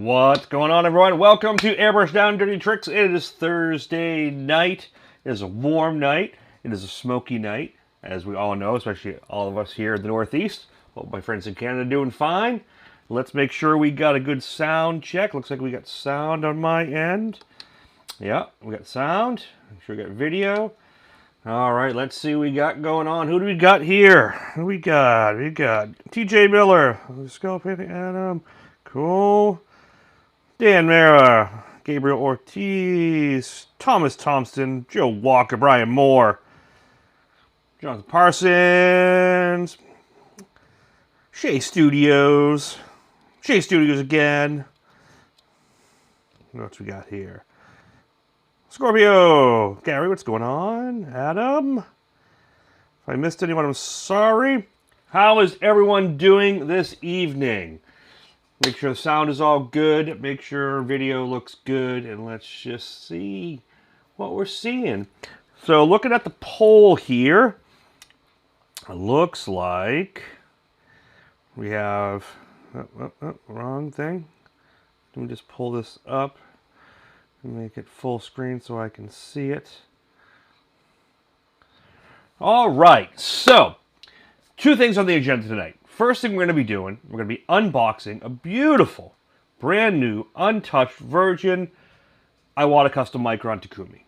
What's going on, everyone? Welcome to Airbrush Down Dirty Tricks. It is Thursday night. It is a warm night. It is a smoky night, as we all know, especially all of us here in the Northeast. Hope my friends in Canada are doing fine. Let's make sure we got a good sound check. Looks like we got sound on my end. Yeah, we got sound. Make sure we got video. All right, let's see what we got going on. Who do we got here? Who we got? We got TJ Miller. Let's go, Adam. Cool. Dan Mara, Gabriel Ortiz, Thomas Thompson, Joe Walker, Brian Moore, Jonathan Parsons, Shea Studios again. What else we got here? Scorpio, Gary, what's going on? Adam, if I missed anyone, I'm sorry. How is everyone doing this evening? Make sure the sound is all good. Make sure video looks good. And let's just see what we're seeing. So looking at the poll here, it looks like we have... wrong thing. Let me just pull this up and make it full screen so I can see it. All right. So, two things on the agenda tonight. First thing we're going to be doing, we're going to be unboxing a beautiful, brand new, untouched Virgin Iwata Custom Micron Takumi.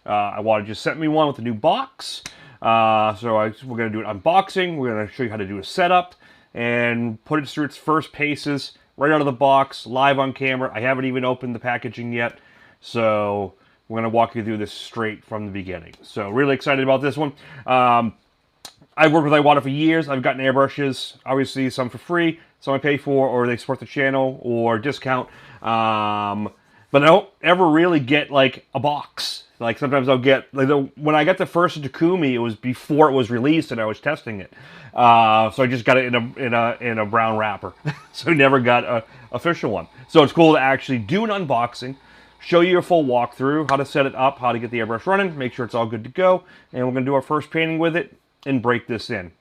Iwata just sent me one with a new box. We're going to do an unboxing. We're going to show you how to do a setup and put it through its first paces right out of the box, live on camera. I haven't even opened the packaging yet, so we're going to walk you through this straight from the beginning. So really excited about this one. I've worked with Iwata for years. I've gotten airbrushes, obviously some for free, some I pay for, or they support the channel, or discount. But I don't ever really get like a box. Like sometimes I'll get, like when I got the first Takumi, it was before it was released and I was testing it. So I just got it in a brown wrapper. So I never got an official one. So it's cool to actually do an unboxing, show you a full walkthrough, how to set it up, how to get the airbrush running, make sure it's all good to go, and we're going to do our first painting with it and break this in.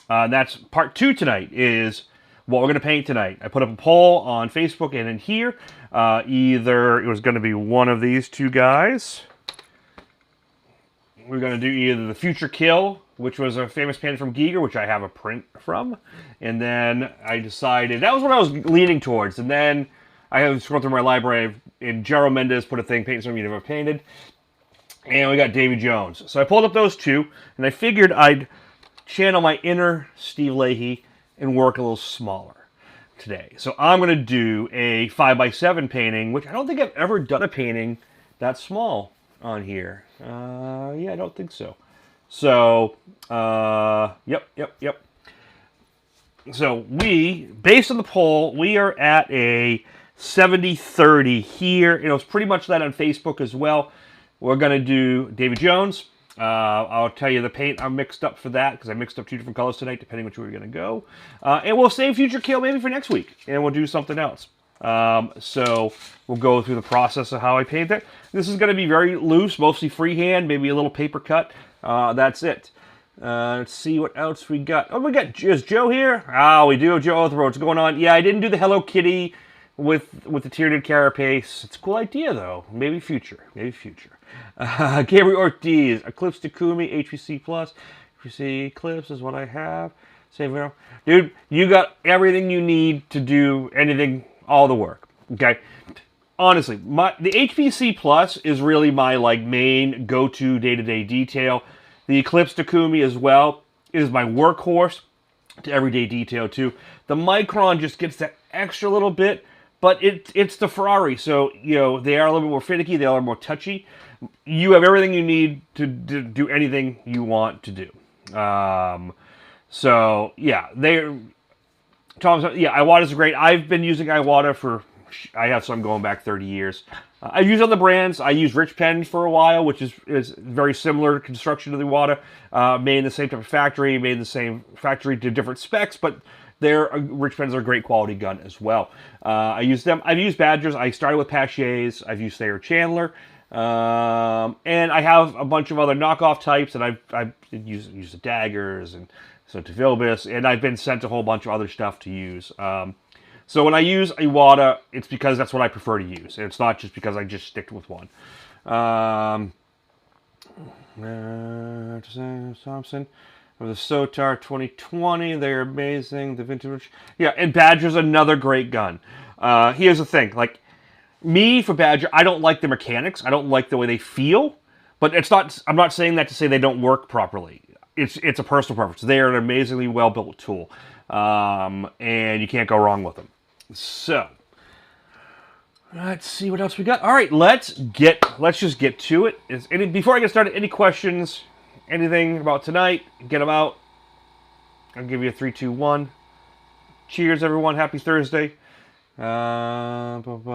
That's part 2 tonight, is what we're going to paint tonight. I put up a poll on Facebook and in here. Either it was going to be one of these two guys. We're going to do either the Future Kill, which was a famous painting from Giger, which I have a print from. And then I decided, that was what I was leaning towards. And then I have scrolled through my library, and Jero Mendez put a thing, paint something you never painted. And we got Davy Jones. So I pulled up those two, and I figured I'd channel my inner Steve Leahy and work a little smaller today. So I'm going to do a 5x7 painting, which I don't think I've ever done a painting that small on here. Yeah, I don't think so. So, yep. So based on the poll, we are at a 70-30 here. It was pretty much that on Facebook as well. We're going to do David Jones. I'll tell you the paint I mixed up for that, because I mixed up 2 different colors tonight, depending which way we're going to go. And we'll save Future Kill maybe for next week, and we'll do something else. So we'll go through the process of how I paint that. This is going to be very loose, mostly freehand, maybe a little paper cut. That's it. Let's see what else we got. Oh, is Joe here? We do have Joe Othro. What's going on? Yeah, I didn't do the Hello Kitty with the tiered carapace. It's a cool idea, though. Maybe future. Gabriel Ortiz, Eclipse Takumi, HPC Plus. HPC Eclipse is what I have. Save it. Dude, you got everything you need to do anything, all the work. Okay? Honestly, the HPC Plus is really my main go-to day-to-day detail. The Eclipse Takumi as well is my workhorse to everyday detail too. The Micron just gets that extra little bit, but it's the Ferrari, so they are a little bit more finicky, they are more touchy. You have everything you need to do anything you want to do. So yeah, Iwata's great. I've been using Iwata for, I have some going back 30 years. I've used other brands. I used Rich Pen for a while, which is very similar construction to the Iwata. Made in the same type of factory, made in the same factory to different specs, but Rich Pens are a great quality gun as well. I use them. I've used Badgers. I started with Pachets. I've used Thayer Chandler. And I have a bunch of other knockoff types, and I've used the daggers and so to Vilbis, and I've been sent a whole bunch of other stuff to use. So when I use Iwata, it's because that's what I prefer to use. It's not just because I just stick with one. Thompson. The Sotar 2020, they're amazing. The vintage, yeah, and Badger's another great gun. Here's the thing, like me for Badger, I don't like the mechanics. I don't like the way they feel, but it's not. I'm not saying that to say they don't work properly. It's a personal preference. They are an amazingly well built tool, and you can't go wrong with them. So let's see what else we got. All right, let's just get to it. Before I get started, any questions? Anything about tonight? Get them out. I'll give you a 3, 2, 1. Cheers, everyone. Happy Thursday. Jonathan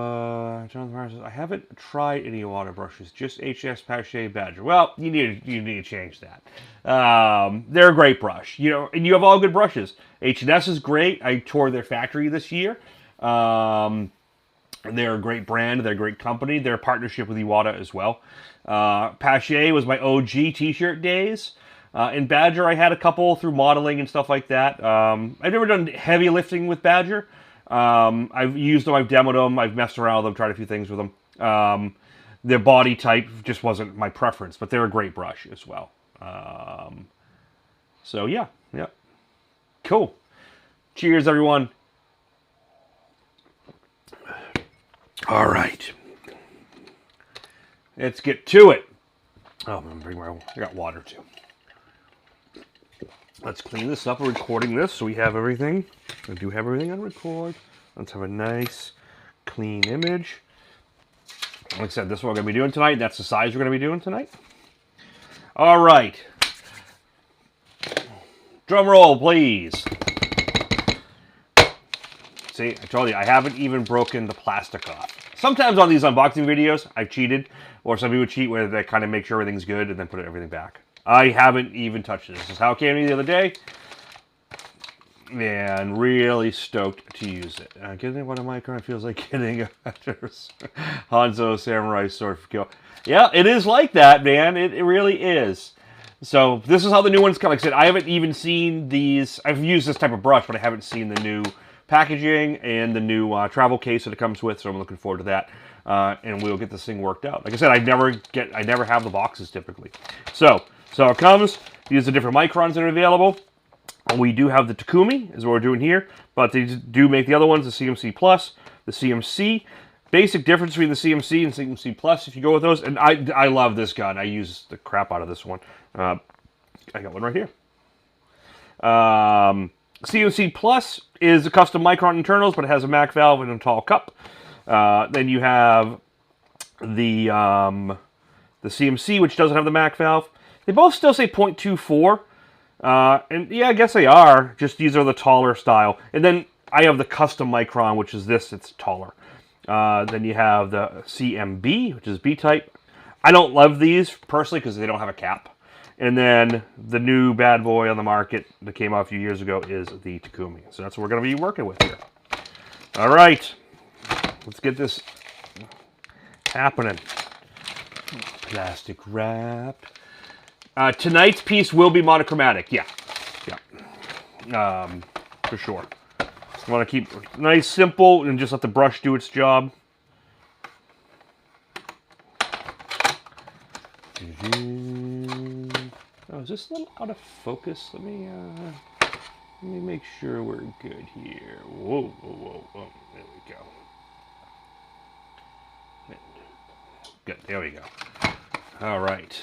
Myers says, I haven't tried any water brushes, just HS Pache Badger. Well, you need to change that. They're a great brush, and you have all good brushes. H&S is great. I toured their factory this year. They're a great brand. They're a great company. They're a partnership with Iwata as well. Pache was my OG t-shirt days. In Badger, I had a couple through modeling and stuff like that. I've never done heavy lifting with Badger. I've used them, I've demoed them, I've messed around with them, tried a few things with them. Their body type just wasn't my preference, but they're a great brush as well. So yeah. Cool. Cheers, everyone. All right. Let's get to it. Oh, I'm gonna bring I got water too. Let's clean this up. We're recording this, so we have everything. I do have everything on record. Let's have a nice, clean image. Like I said, this is what we're going to be doing tonight. That's the size we're going to be doing tonight. All right. Drum roll, please. See, I told you, I haven't even broken the plastic off. Sometimes on these unboxing videos, I've cheated, or some people cheat where they kind of make sure everything's good and then put everything back. I haven't even touched this. This is how it came to me the other day. And really stoked to use it. Getting one of Micron feels like getting a Hanzo Samurai Sword for kill. Yeah, it is like that, man. It really is. So this is how the new ones come. Like I said, I haven't even seen these. I've used this type of brush, but I haven't seen the new packaging and the new travel case that it comes with. So I'm looking forward to that. And we'll get this thing worked out. Like I said, I never have the boxes typically. So it comes. These are the different Microns that are available. We do have the Takumi, is what we're doing here, but they do make the other ones, the CMC Plus, the CMC. Basic difference between the CMC and CMC Plus, if you go with those. And I love this gun. I use the crap out of this one. I got one right here. CMC Plus is a custom Micron internals, but it has a Mac valve and a tall cup. Then you have the CMC, which doesn't have the Mac valve. They both still say 0.24. And yeah, I guess they are. Just these are the taller style. And then I have the custom Micron, which is this. It's taller. Then you have the CMB, which is B-type. I don't love these personally because they don't have a cap. And then the new bad boy on the market that came out a few years ago is the Takumi. So that's what we're going to be working with here. All right. Let's get this happening. Plastic wrapped. Tonight's piece will be monochromatic. Yeah. For sure. I want to keep it nice, simple, and just let the brush do its job. Oh, is this a little out of focus? Let me make sure we're good here. Whoa. There we go. Good. There we go. All right.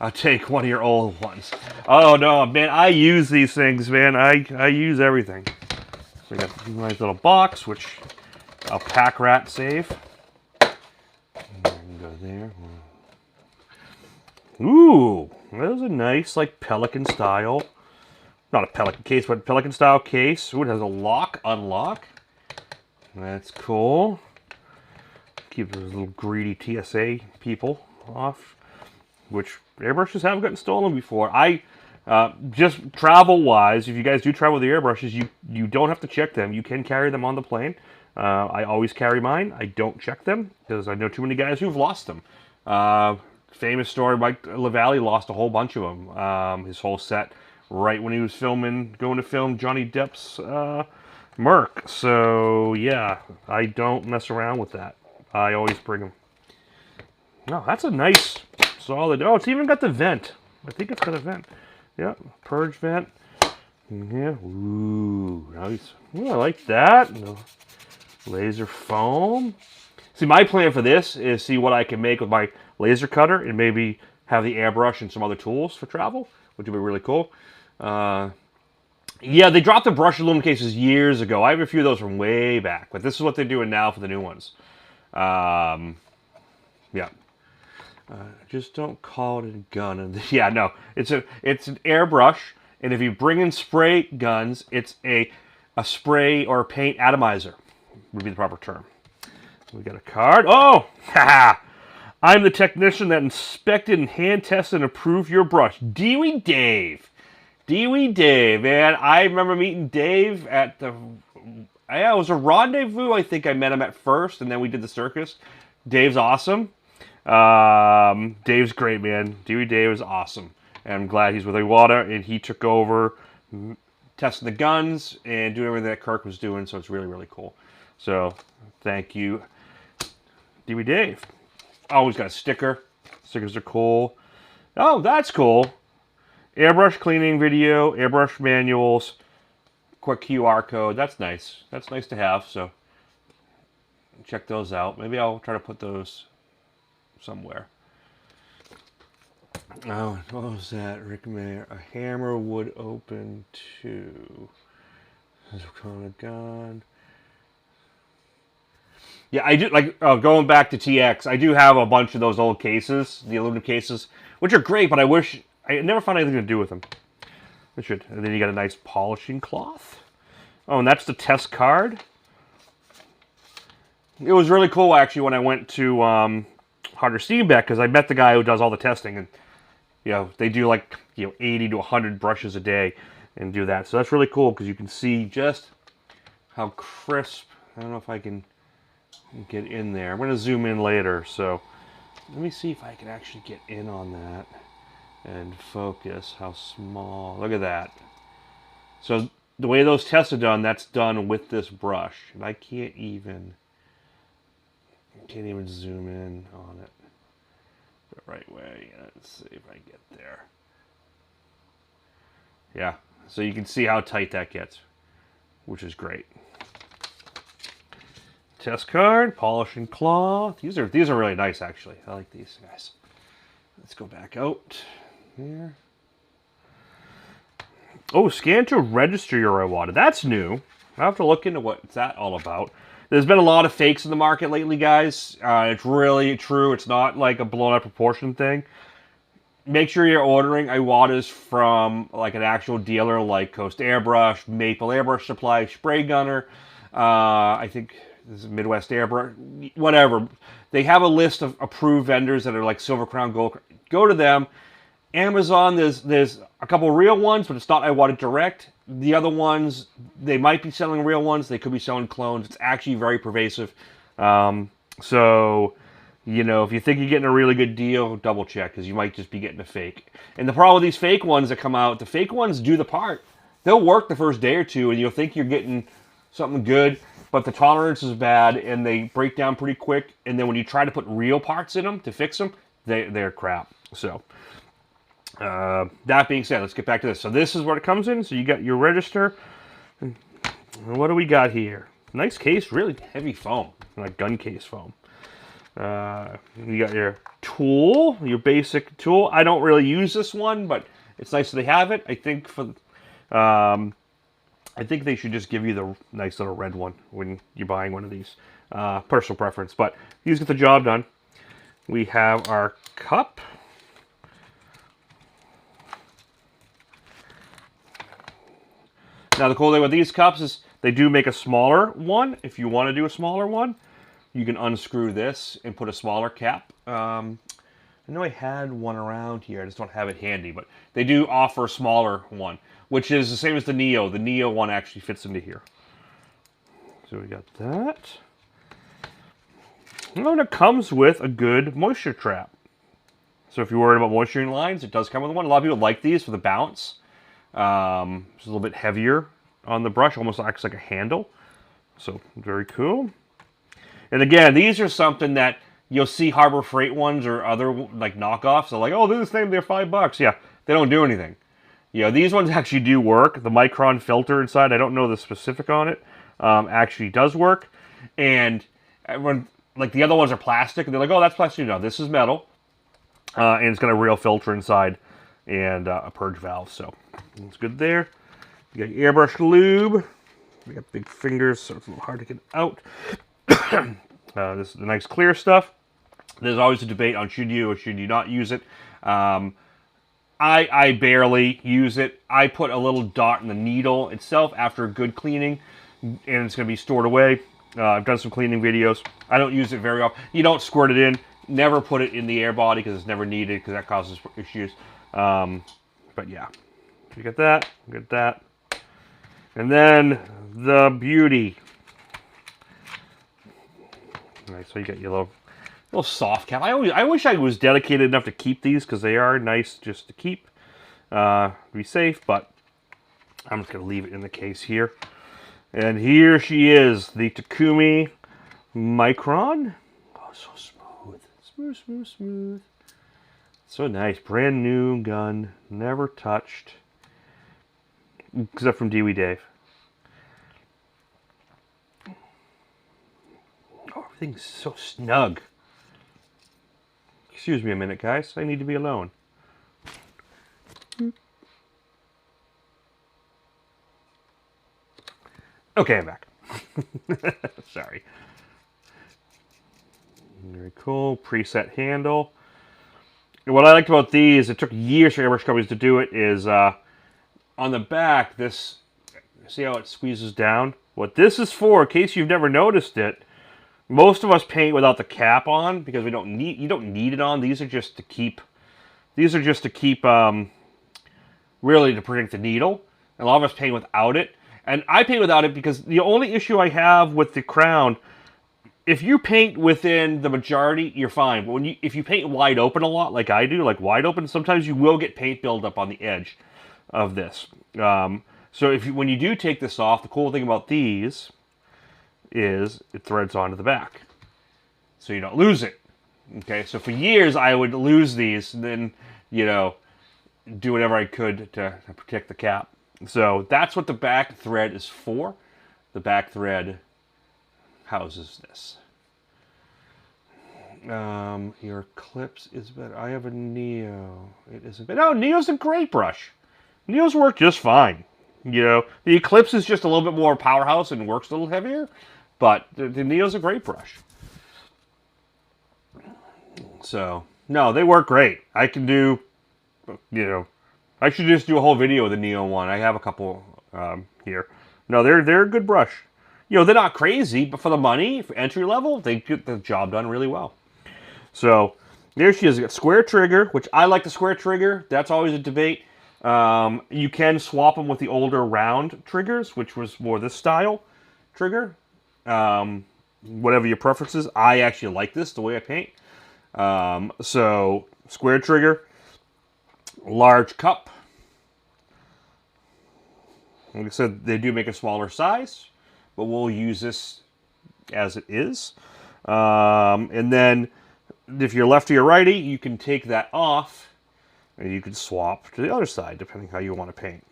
I'll take one of your old ones. Oh no, man! I use these things, man. I use everything. So I got a nice little box, which I'll pack rat safe. Go there. Ooh, that was a nice, like, Pelican style. Not a Pelican case, but Pelican style case. Ooh, it has a lock, unlock. That's cool. Keep those little greedy TSA people off, which airbrushes have gotten stolen before. Just travel-wise, if you guys do travel with the airbrushes, you don't have to check them. You can carry them on the plane. I always carry mine. I don't check them because I know too many guys who've lost them. Famous story, Mike LaValle lost a whole bunch of them. His whole set right when he was going to film Johnny Depp's Merc. So yeah, I don't mess around with that. I always bring them. No, that's a nice, solid. Oh, it's even got the vent. I think it's got a vent. Yeah, purge vent. Yeah. Ooh, nice. Ooh, I like that. No. Laser foam. See, my plan for this is see what I can make with my laser cutter and maybe have the airbrush and some other tools for travel, which would be really cool. Yeah, they dropped the brush aluminum cases years ago. I have a few of those from way back, but this is what they're doing now for the new ones. Yeah. Just don't call it a gun. And yeah, no, it's an airbrush, and if you bring in spray guns, it's a spray or paint atomizer would be the proper term. We got a card. Oh, haha! I'm the technician that inspected and hand tested and approved your brush, Dewey Dave. Dewey Dave, man. I remember meeting Dave at the. Yeah, it was a rendezvous. I think I met him at first, and then we did the circus. Dave's awesome. Dave's great, man. Dewey Dave is awesome. And I'm glad he's with Iwata, and he took over testing the guns and doing everything that Kirk was doing, so it's really, really cool. So, thank you, Dewey Dave. Always got a sticker. Stickers are cool. Oh, that's cool. Airbrush cleaning video, airbrush manuals, quick QR code. That's nice. That's nice to have, so check those out. Maybe I'll try to put those somewhere. Oh, what was that? Rick Mayer. A hammer would open to. Kind of gone. Yeah, I do like going back to TX. I do have a bunch of those old cases, the aluminum cases, which are great, but I wish I never found anything to do with them. I should. And then you got a nice polishing cloth. Oh, and that's the test card. It was really cool actually when I went to Harder Steenbeck because I met the guy who does all the testing, and you know they do like 80 to 100 brushes a day and do that. So that's really cool because you can see just how crisp. I don't know if I can get in there. I'm going to zoom in later, so let me see if I can actually get in on that and focus how small. Look at that. So the way those tests are done, that's done with this brush, and I can't even zoom in on it the right way. Let's see if I get there. Yeah, so you can see how tight that gets, which is great. Test card, polishing cloth. These are really nice actually. I like these guys. Let's go back out here. Oh, scan to register your Iwata. That's new. I have to look into what's that all about. There's been a lot of fakes in the market lately, guys. It's really true. It's not like a blown out proportion thing. Make sure you're ordering Iwatas from like an actual dealer like Coast Airbrush, Maple Airbrush Supply, Spray Gunner. I think this is Midwest Airbrush, whatever. They have a list of approved vendors that are like Silver Crown Gold. Go to them. Amazon, there's a couple real ones, but it's not Iwata Direct. The other ones, they might be selling real ones. They could be selling clones. It's actually very pervasive. So, you know, if you think you're getting a really good deal, double check, because you might just be getting a fake. And the problem with these fake ones that come out, the fake ones do the part. They'll work the first day or two, and you'll think you're getting something good, but the tolerance is bad, and they break down pretty quick. And then when you try to put real parts in them to fix them, they're crap. So, that being said, let's get back to this. So this is what it comes in. So you got your register. And what do we got here? Nice case, really heavy foam, like gun case foam. You got your tool, your basic tool. I don't really use this one, but it's nice that they have it. I think I think they should just give you the nice little red one when you're buying one of these. Personal preference, but these get the job done. We have our cup. Now the cool thing with these cups is they do make a smaller one. If you want to do a smaller one, you can unscrew this and put a smaller cap. I know I had one around here. I just don't have it handy, but they do offer a smaller one, which is the same as the Neo. The Neo one actually fits into here. So we got that. And it comes with a good moisture trap. So if you're worried about moisture in lines, it does come with one. A lot of people like these for the balance. It's a little bit heavier, on the brush, almost acts like a handle. So very cool. And again, these are something that you'll see Harbor Freight ones or other like knockoffs. They're like, oh, they're the same, they're $5. Yeah, they don't do anything. You know, these ones actually do work. The Micron filter inside, I don't know the specific on it, actually does work. And when like the other ones are plastic, and they're like, oh, that's plastic. No, this is metal, and it's got a real filter inside and a purge valve. So it's good there. You got your airbrush lube. We got big fingers, so it's a little hard to get out. This is the nice clear stuff. There's always a debate on should you or should you not use it. I barely use it. I put a little dot in the needle itself after a good cleaning, and it's going to be stored away. I've done some cleaning videos. I don't use it very often. You don't squirt it in. Never put it in the air body because it's never needed because that causes issues. But yeah, you get that, and then the beauty. All right, so you got your little soft cap. I wish I was dedicated enough to keep these because they are nice just to keep, be safe. But I'm just gonna leave it in the case here. And here she is, the Takumi Micron. Oh, so smooth. So nice, brand new gun, never touched, except from Dewey Dave. Oh, everything's so snug. Excuse me a minute, guys. I need to be alone. Okay, I'm back. Sorry. Very cool. Preset handle. And what I liked about these, it took years for airbrush companies to do it, is on the back, this, see how it squeezes down? What this is for, in case you've never noticed it, most of us paint without the cap on because you don't need it on. These are just to keep, really to protect the needle. And a lot of us paint without it. And I paint without it because the only issue I have with the crown, if you paint within the majority, you're fine. But if you paint wide open a lot, like I do, like wide open, sometimes you will get paint buildup on the edge of this. So when you do take this off, the cool thing about these is it threads onto the back, so you don't lose it. Okay, so for years I would lose these, and then do whatever I could to protect the cap. So that's what the back thread is for. The back thread houses this. Your clips is better. I have a Neo. It isn't better. No, Neo's a great brush. Neo's work just fine. The Eclipse is just a little bit more powerhouse and works a little heavier, but the Neo's a great brush. So, no, they work great. I can do, I should just do a whole video with the Neo one. I have a couple here. No, they're a good brush. They're not crazy, but for the money, for entry level, they get the job done really well. So, there she is. Got square trigger, which I like the square trigger. That's always a debate. You can swap them with the older round triggers, which was more this style trigger. Whatever your preference is. I actually like this, the way I paint. So, square trigger, large cup. Like I said, they do make a smaller size, but we'll use this as it is. And then, if you're lefty or righty, you can take that off, and you can swap to the other side, depending how you want to paint.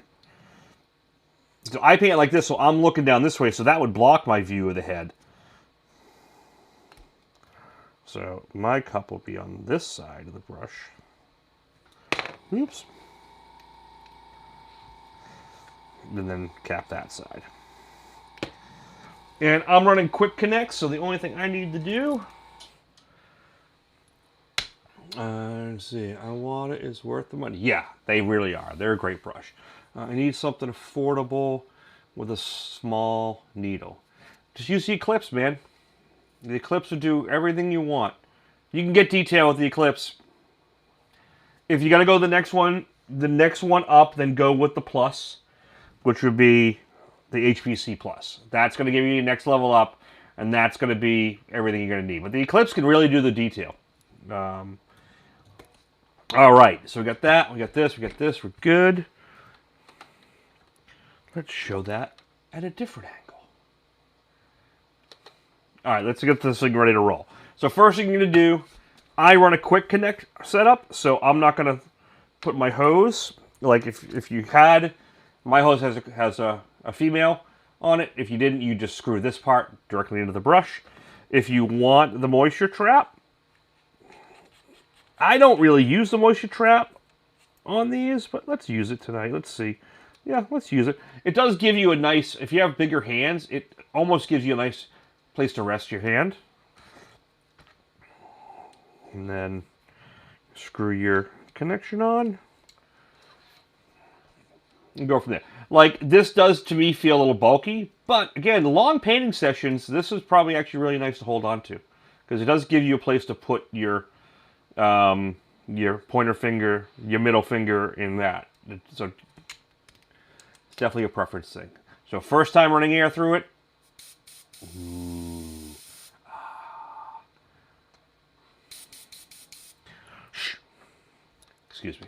So I paint it like this, so I'm looking down this way, so that would block my view of the head. So my cup will be on this side of the brush. Oops. And then cap that side. And I'm running quick connect, so the only thing I need to do, let's see, Iwata is worth the money. Yeah, they really are. They're a great brush. I need something affordable with a small needle. Just use the Eclipse, man. The Eclipse will do everything you want. You can get detail with the Eclipse. If you got to go the next one up, then go with the Plus, which would be the HPC Plus. That's going to give you your next level up, and that's going to be everything you're going to need. But the Eclipse can really do the detail. All right, so we got this, we're good. Let's show that at a different angle. All right, let's get this thing ready to roll. So first thing you're going to do, I run a quick connect setup, so I'm not going to put my hose, like if you had, my hose has a female on it. If you didn't, you just screw this part directly into the brush. If you want the moisture trap, I don't really use the moisture trap on these, but let's use it tonight. Let's see. Yeah, let's use it. It does give you a nice, if you have bigger hands, it almost gives you a nice place to rest your hand. And then screw your connection on. And go from there. Like, this does, to me, feel a little bulky. But, again, long painting sessions, this is probably actually really nice to hold on to. Because it does give you a place to put your pointer finger, your middle finger in that. So, it's definitely a preference thing. So, first time running air through it. Ooh. Shh. Excuse me.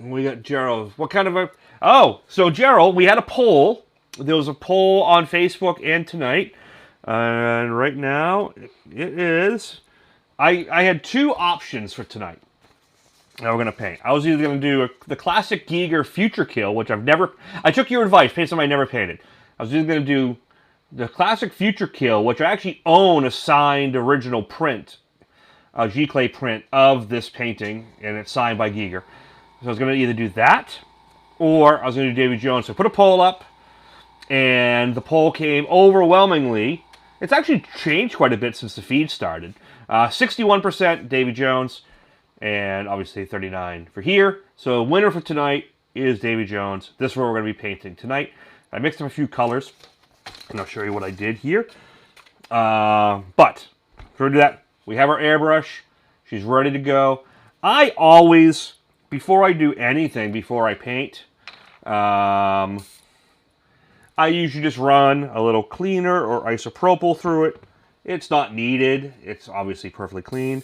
We got Gerald. What kind of a... Oh, so Gerald, we had a poll. There was a poll on Facebook and tonight. And right now, it is... I had two options for tonight that we're going to paint. I was either going to do the classic Giger Future Kill, which I've never... I took your advice, paint something I never painted. I was either going to do the classic Future Kill, which I actually own a signed original print, a G-Clay print of this painting, and it's signed by Giger. So I was going to either do that, or I was going to do Davy Jones. So I put a poll up, and the poll came overwhelmingly. It's actually changed quite a bit since the feed started. 61% Davy Jones, and obviously 39% for here. So winner for tonight is Davy Jones. This is what we're going to be painting tonight. I mixed up a few colors, and I'll show you what I did here. But before we do that, we have our airbrush. She's ready to go. I always, before I do anything, before I paint, I usually just run a little cleaner or isopropyl through it. It's not needed. It's obviously perfectly clean,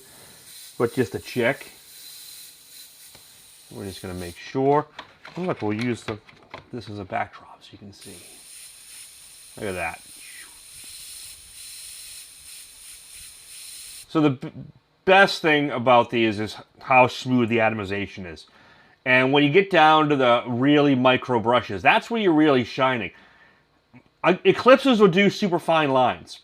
but just a check. We're just going to make sure. Oh, look, we'll use this as a backdrop so you can see. Look at that. So the best thing about these is how smooth the atomization is. And when you get down to the really micro brushes, that's where you're really shining. Eclipses will do super fine lines.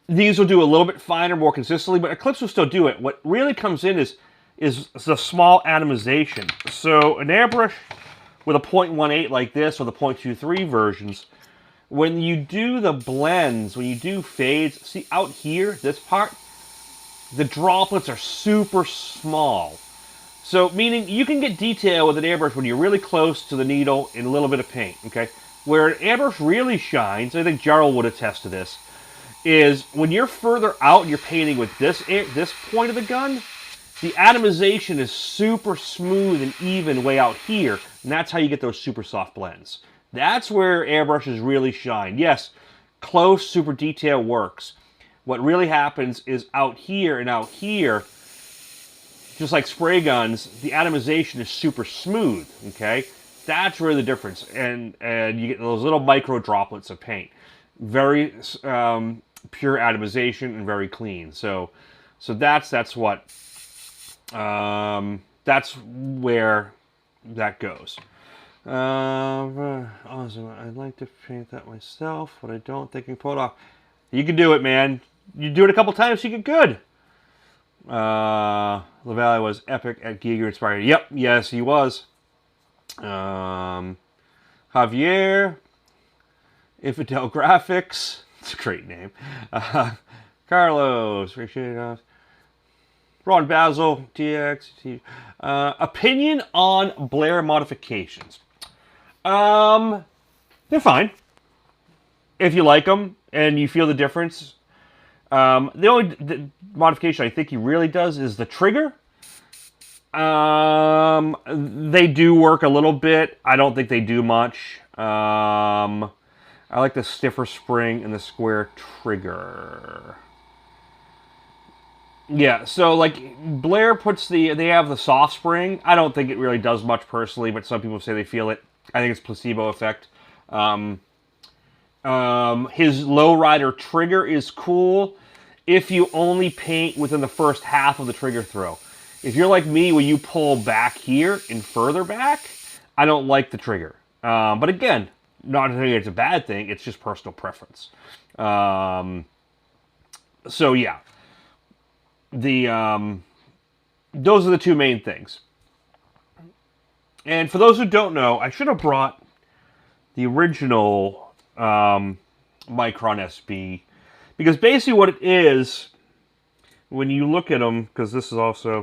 These will do a little bit finer, more consistently, but Eclipse will still do it. What really comes in is the small atomization. So an airbrush with a 0.18 like this, or the 0.23 versions, when you do the blends, when you do fades, see out here, this part, the droplets are super small. So meaning you can get detail with an airbrush when you're really close to the needle in a little bit of paint, okay? Where an airbrush really shines, I think Gerald would attest to this, is when you're further out and you're painting with this point of the gun, the atomization is super smooth and even way out here, and that's how you get those super soft blends. That's where airbrushes really shine. Yes, close super detail works. What really happens is out here and out here, just like spray guns, the atomization is super smooth, okay? That's really the difference, and you get those little micro droplets of paint. Very pure atomization and very clean. So that's what that's where that goes. Awesome. I'd like to paint that myself, but I don't think I can pull it off. You can do it, man. You do it a couple times, you get good. LaValle was epic at Giger inspired. Yep, yes, he was. Javier, Infidel Graphics. It's a great name. Carlos, Ron Basil, TX. Opinion on Blair modifications. They're fine. If you like them and you feel the difference. The only modification I think he really does is the trigger. They do work a little bit. I don't think they do much. I like the stiffer spring and the square trigger. Yeah, so like Blair puts they have the soft spring. I don't think it really does much personally, but some people say they feel it. I think it's placebo effect. Um, his lowrider trigger is cool if you only paint within the first half of the trigger throw. If you're like me, where you pull back here and further back, I don't like the trigger. But again, not to say it's a bad thing. It's just personal preference. So yeah, the those are the two main things. And for those who don't know, I should have brought the original Micron SB, because basically what it is, when you look at them, because this is also,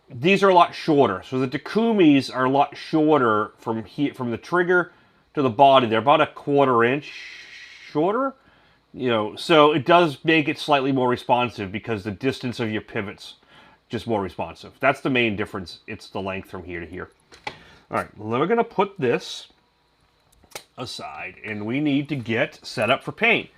these are a lot shorter. So the Takumis are a lot shorter from from the trigger to the body. They're about a 1/4 inch shorter. So it does make it slightly more responsive because the distance of your pivots just more responsive. That's the main difference. It's the length from here to here. All right, we're going to put this aside, and we need to get set up for paint.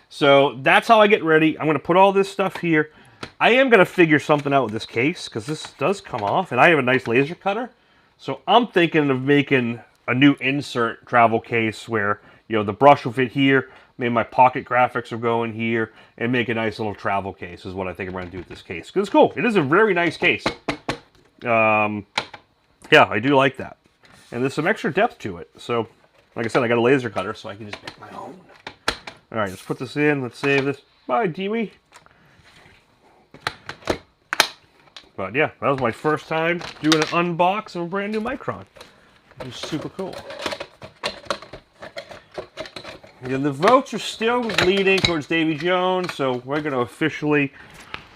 So that's how I get ready. I'm going to put all this stuff here. I am going to figure something out with this case, because this does come off, and I have a nice laser cutter. So I'm thinking of making a new insert travel case where, the brush will fit here, maybe my pocket graphics will go in here, and make a nice little travel case is what I think I'm going to do with this case. Because it's cool. It is a very nice case. Yeah, I do like that. And there's some extra depth to it. So, like I said, I got a laser cutter, so I can just make my own. All right, let's put this in. Let's save this. Bye, Dewey. But yeah, that was my first time doing an unbox of a brand new Micron. It was super cool. And the votes are still leading towards Davy Jones, so we're going to officially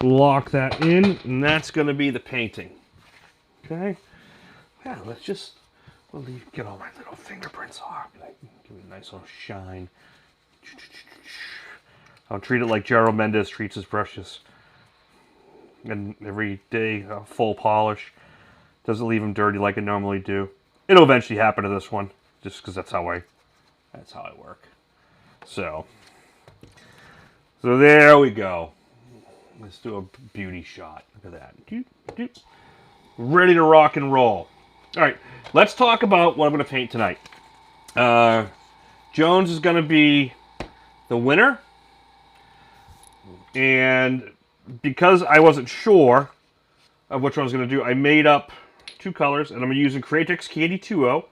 lock that in, and that's going to be the painting. Okay? Yeah, let's just get all my little fingerprints off. Give it a nice little shine. I'll treat it like Gerald Mendez treats his brushes. And every day, a full polish. Doesn't leave them dirty like it normally do. It'll eventually happen to this one, just because that's how I work. So there we go. Let's do a beauty shot. Look at that. Ready to rock and roll. All right, let's talk about what I'm going to paint tonight. Jones is going to be the winner. And because I wasn't sure of which one I was going to do, I made up two colors, and I'm using Cratex Candy 2.0.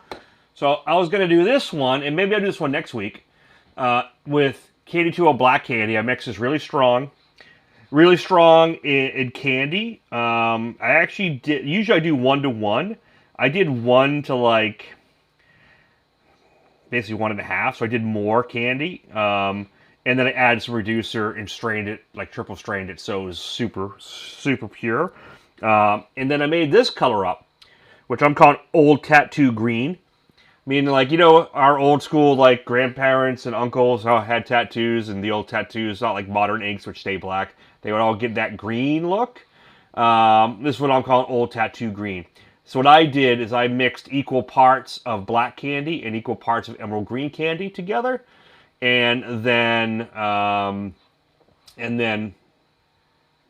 So I was going to do this one, and maybe I'll do this one next week, with Candy 2.0 Black Candy. I mix this really strong in candy. I actually did, usually I do 1-to-1. I did 1 to like basically 1.5, so I did more candy. And then I added some reducer and strained it, like triple strained it, so it was super, super pure. And then I made this color up, which I'm calling Old Tattoo Green. Meaning, like, our old school, like, grandparents and uncles all had tattoos, and the old tattoos, not like modern inks, which stay black. They would all get that green look. This is what I'm calling Old Tattoo Green. So what I did is I mixed equal parts of black candy and equal parts of emerald green candy together, and then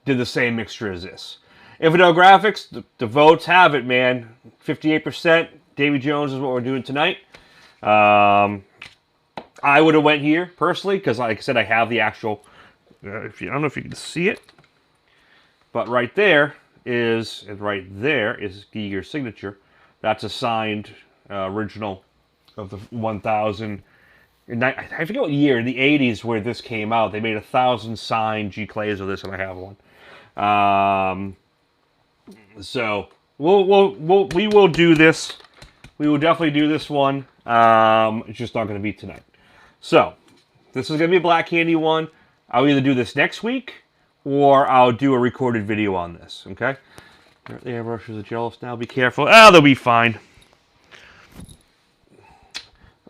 did the same mixture as this. Infidel Graphics, the votes have it, man. 58%. Davy Jones is what we're doing tonight. I would have went here personally because, like I said, I have the actual. I don't know if you can see it, but right there is Giger's signature. That's a signed original of the 1000. I forget what year, in the 80s where this came out. They made 1,000 signed G Clays of this, and I have one. So we will do this. We will definitely do this one. It's just not going to be tonight. So this is going to be a Black Candy one. I'll either do this next week, or I'll do a recorded video on this. Okay. The airbrushes are jealous now. Be careful. They'll be fine.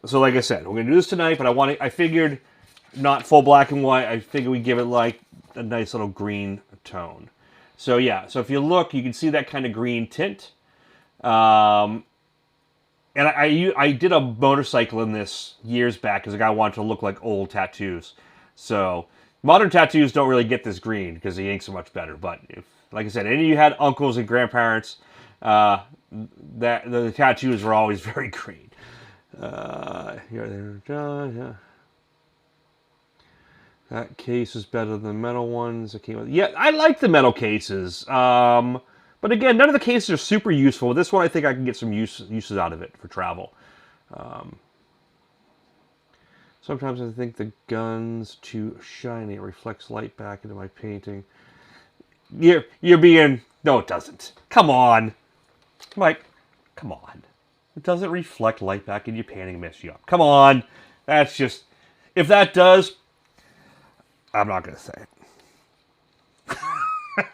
So like I said, we're going to do this tonight, but I figured not full black and white. I figured we'd give it like a nice little green tone. So yeah, so if you look, you can see that kind of green tint. And I did a motorcycle in this years back because the guy wanted to look like old tattoos. So Modern tattoos don't really get this green because the inks are much better. But if, like I said, any of you had uncles and grandparents, that the tattoos were always very green. Here, yeah. That case is better than the metal ones. Yeah, I like the metal cases. But again, none of the cases are super useful. This one, I think I can get some uses out of it for travel. Sometimes I think the gun's too shiny. It reflects light back into my painting. You're being... No, it doesn't. Come on. Mike, come on. It doesn't reflect light back into your painting and mess you up. Come on. That's just... If that does... I'm not going to say it.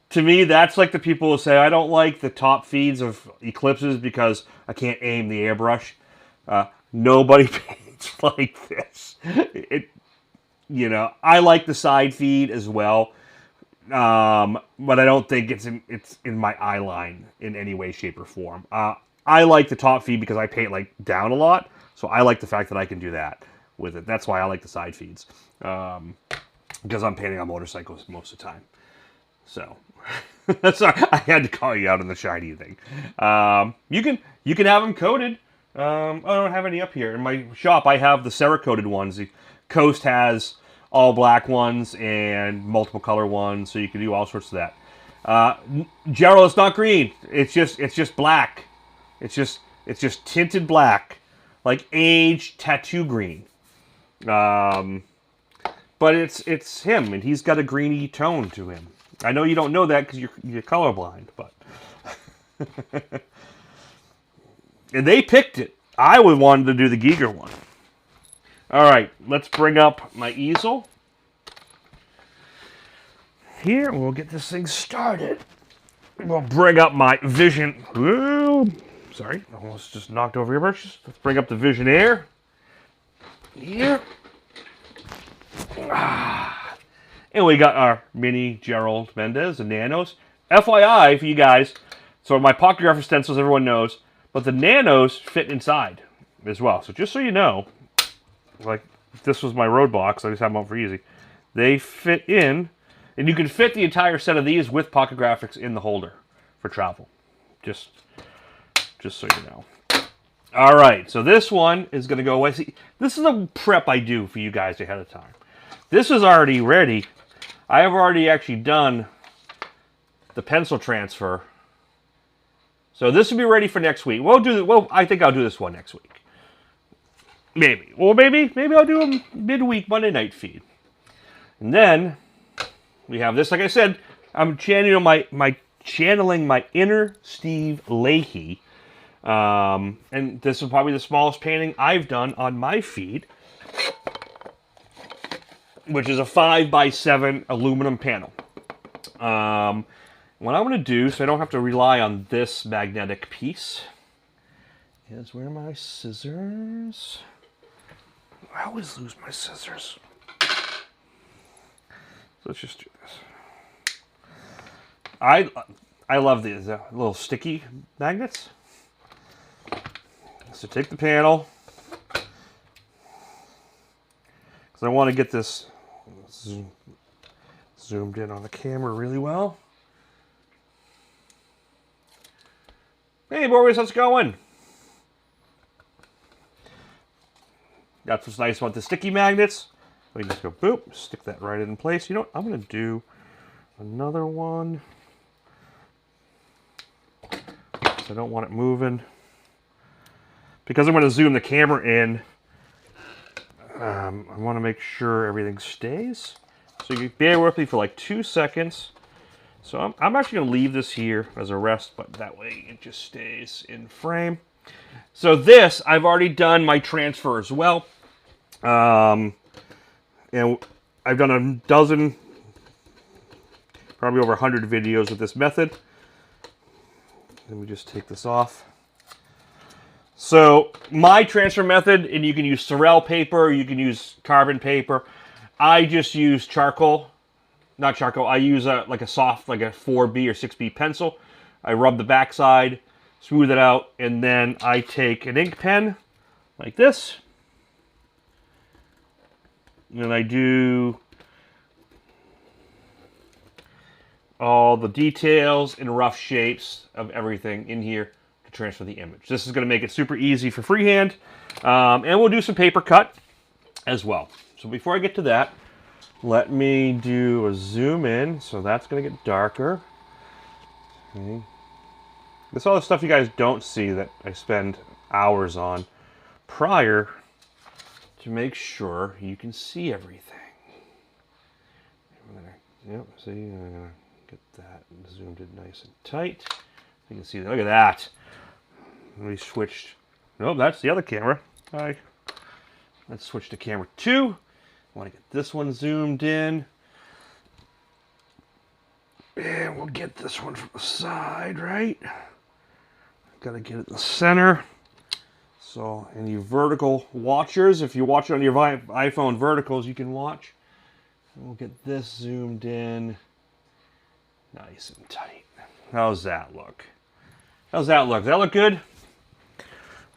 To me, that's like the people who say, I don't like the top feeds of eclipses because I can't aim the airbrush. Nobody paints like this. I like the side feed as well. But I don't think it's in my eye line in any way, shape, or form. I like the top feed because I paint like down a lot. So I like the fact that I can do that with it. That's why I like the side feeds. Because I'm painting on motorcycles most of the time. So, sorry, I had to call you out on the shiny thing. You can have them coated. I don't have any up here. In my shop, I have the Cerakoted ones. The Coast has all black ones and multiple color ones, so you can do all sorts of that. Gerald, it's not green. It's just black. It's just tinted black, like aged tattoo green. But it's him, and he's got a greeny tone to him. I know you don't know that because you're colorblind, but and they picked it. I would wanted to do the Giger one. All right, let's bring up my easel here. We'll get this thing started. We'll bring up my Vision. Ooh, sorry, almost just knocked over your brushes. Let's bring up the Vision Air here. And we got our mini Gerald Mendez and Nanos. FYI for you guys, so my pocket grapher stencils everyone knows, but the Nanos fit inside as well. So just so you know, like this was my road box, I just have them out for easy. They fit in, and you can fit the entire set of these with pocket graphics in the holder for travel. Just so you know. All right, so this one is going to go away. See, this is a prep I do for you guys ahead of time. This is already ready. I have already actually done the pencil transfer. So this will be ready for next week. Well, I think I'll do this one next week. Maybe. Or maybe I'll do a midweek Monday night feed. And then we have this. Like I said, I'm channeling my inner Steve Leahy. And this is probably the smallest painting I've done on my feed, which is a 5x7 aluminum panel. What I'm going to do, so I don't have to rely on this magnetic piece, is where are my scissors? I always lose my scissors. So let's just do this. I love these little sticky magnets. So take the panel, because I want to get this zoomed in on the camera really well. Hey boys, how's it going? That's what's nice about the sticky magnets. So you just go boop, stick that right in place. You know what? I'm going to do another one. So I don't want it moving. Because I'm going to zoom the camera in, I want to make sure everything stays. So you bear with me for like 2 seconds. So I'm actually going to leave this here as a rest, but that way it just stays in frame. So this, I've already done my transfer as well. And I've done a dozen, probably over 100 videos with this method. Let me just take this off. So my transfer method, and you can use Sorel paper, you can use carbon paper. I just use charcoal, not charcoal. I use like a soft, like a 4B or 6B pencil. I rub the backside, smooth it out, and then I take an ink pen like this. And I do all the details and rough shapes of everything in here to transfer the image. This is going to make it super easy for freehand. And we'll do some paper cut as well. So before I get to that, let me do a zoom in. So that's going to get darker. Okay. This is all the stuff you guys don't see that I spend hours on prior to make sure you can see everything. Yep, see, I'm going to get that zoomed in nice and tight. You can see that. Look at that. We switched. Nope, that's the other camera. All right. Let's switch to camera 2. I want to get this one zoomed in. And we'll get this one from the side, right? Got to get it in the center. So, any vertical watchers, if you watch it on your iPhone verticals, you can watch. And we'll get this zoomed in nice and tight. How's that look? How's that look? Does that look good?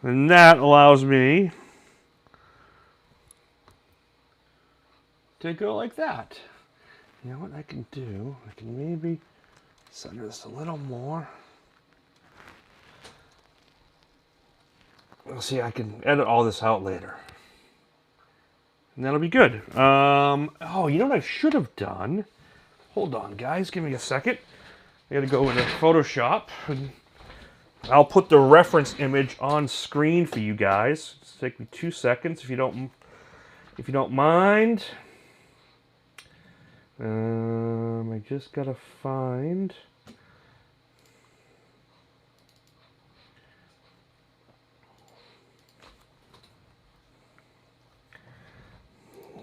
And that allows me to go like that. You know what I can do? I can maybe center this a little more. We'll see, I can edit all this out later. And that'll be good. Oh, you know what I should have done? Hold on, guys. Give me a second. I got to go into Photoshop. And I'll put the reference image on screen for you guys. It's take me 2 seconds if you don't mind. I just got to find...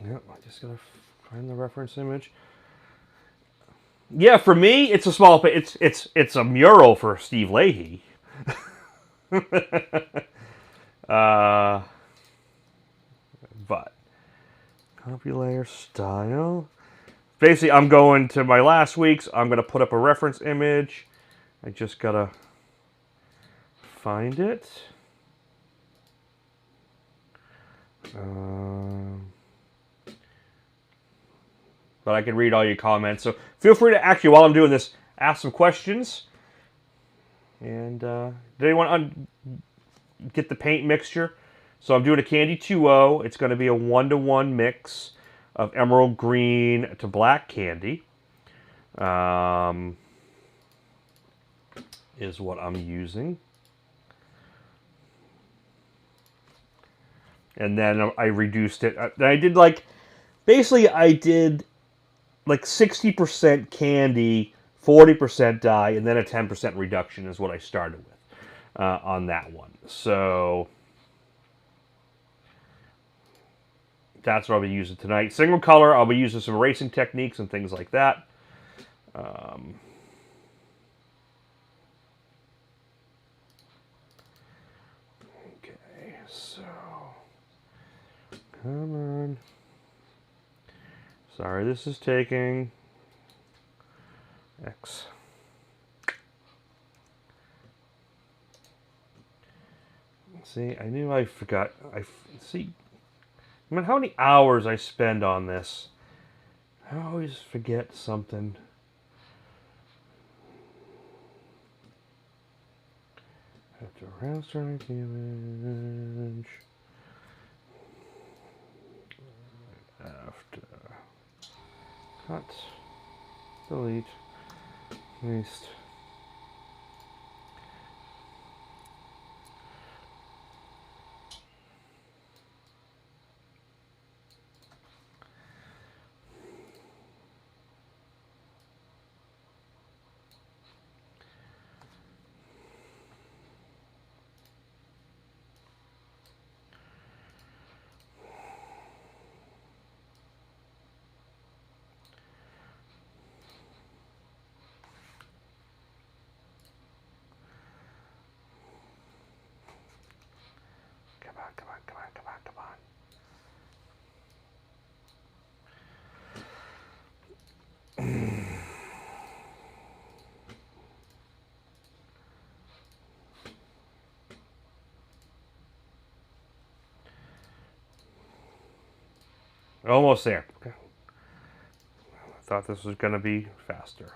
Yep, I just gotta find the reference image. Yeah, for me, it's a small. It's a mural for Steve Leahy. But copy layer style. Basically, I'm going to my last week's. I'm gonna put up a reference image. I just gotta find it. But I can read all your comments. So feel free to actually, while I'm doing this, ask some questions. And did anyone get the paint mixture? So I'm doing a Candy 2.0. It's going to be a 1-to-1 mix of emerald green to black candy. Is what I'm using. And then I reduced it. I did like, basically I did like 60% candy, 40% dye, and then a 10% reduction is what I started with on that one. So that's what I'll be using tonight. Single color, I'll be using some erasing techniques and things like that. Okay, so come on. Sorry, this is taking X. See, I knew I forgot. See, I mean, how many hours I spend on this. I always forget something. After raster image. After cut, delete, paste. Come on. Almost there. Okay. I thought this was going to be faster.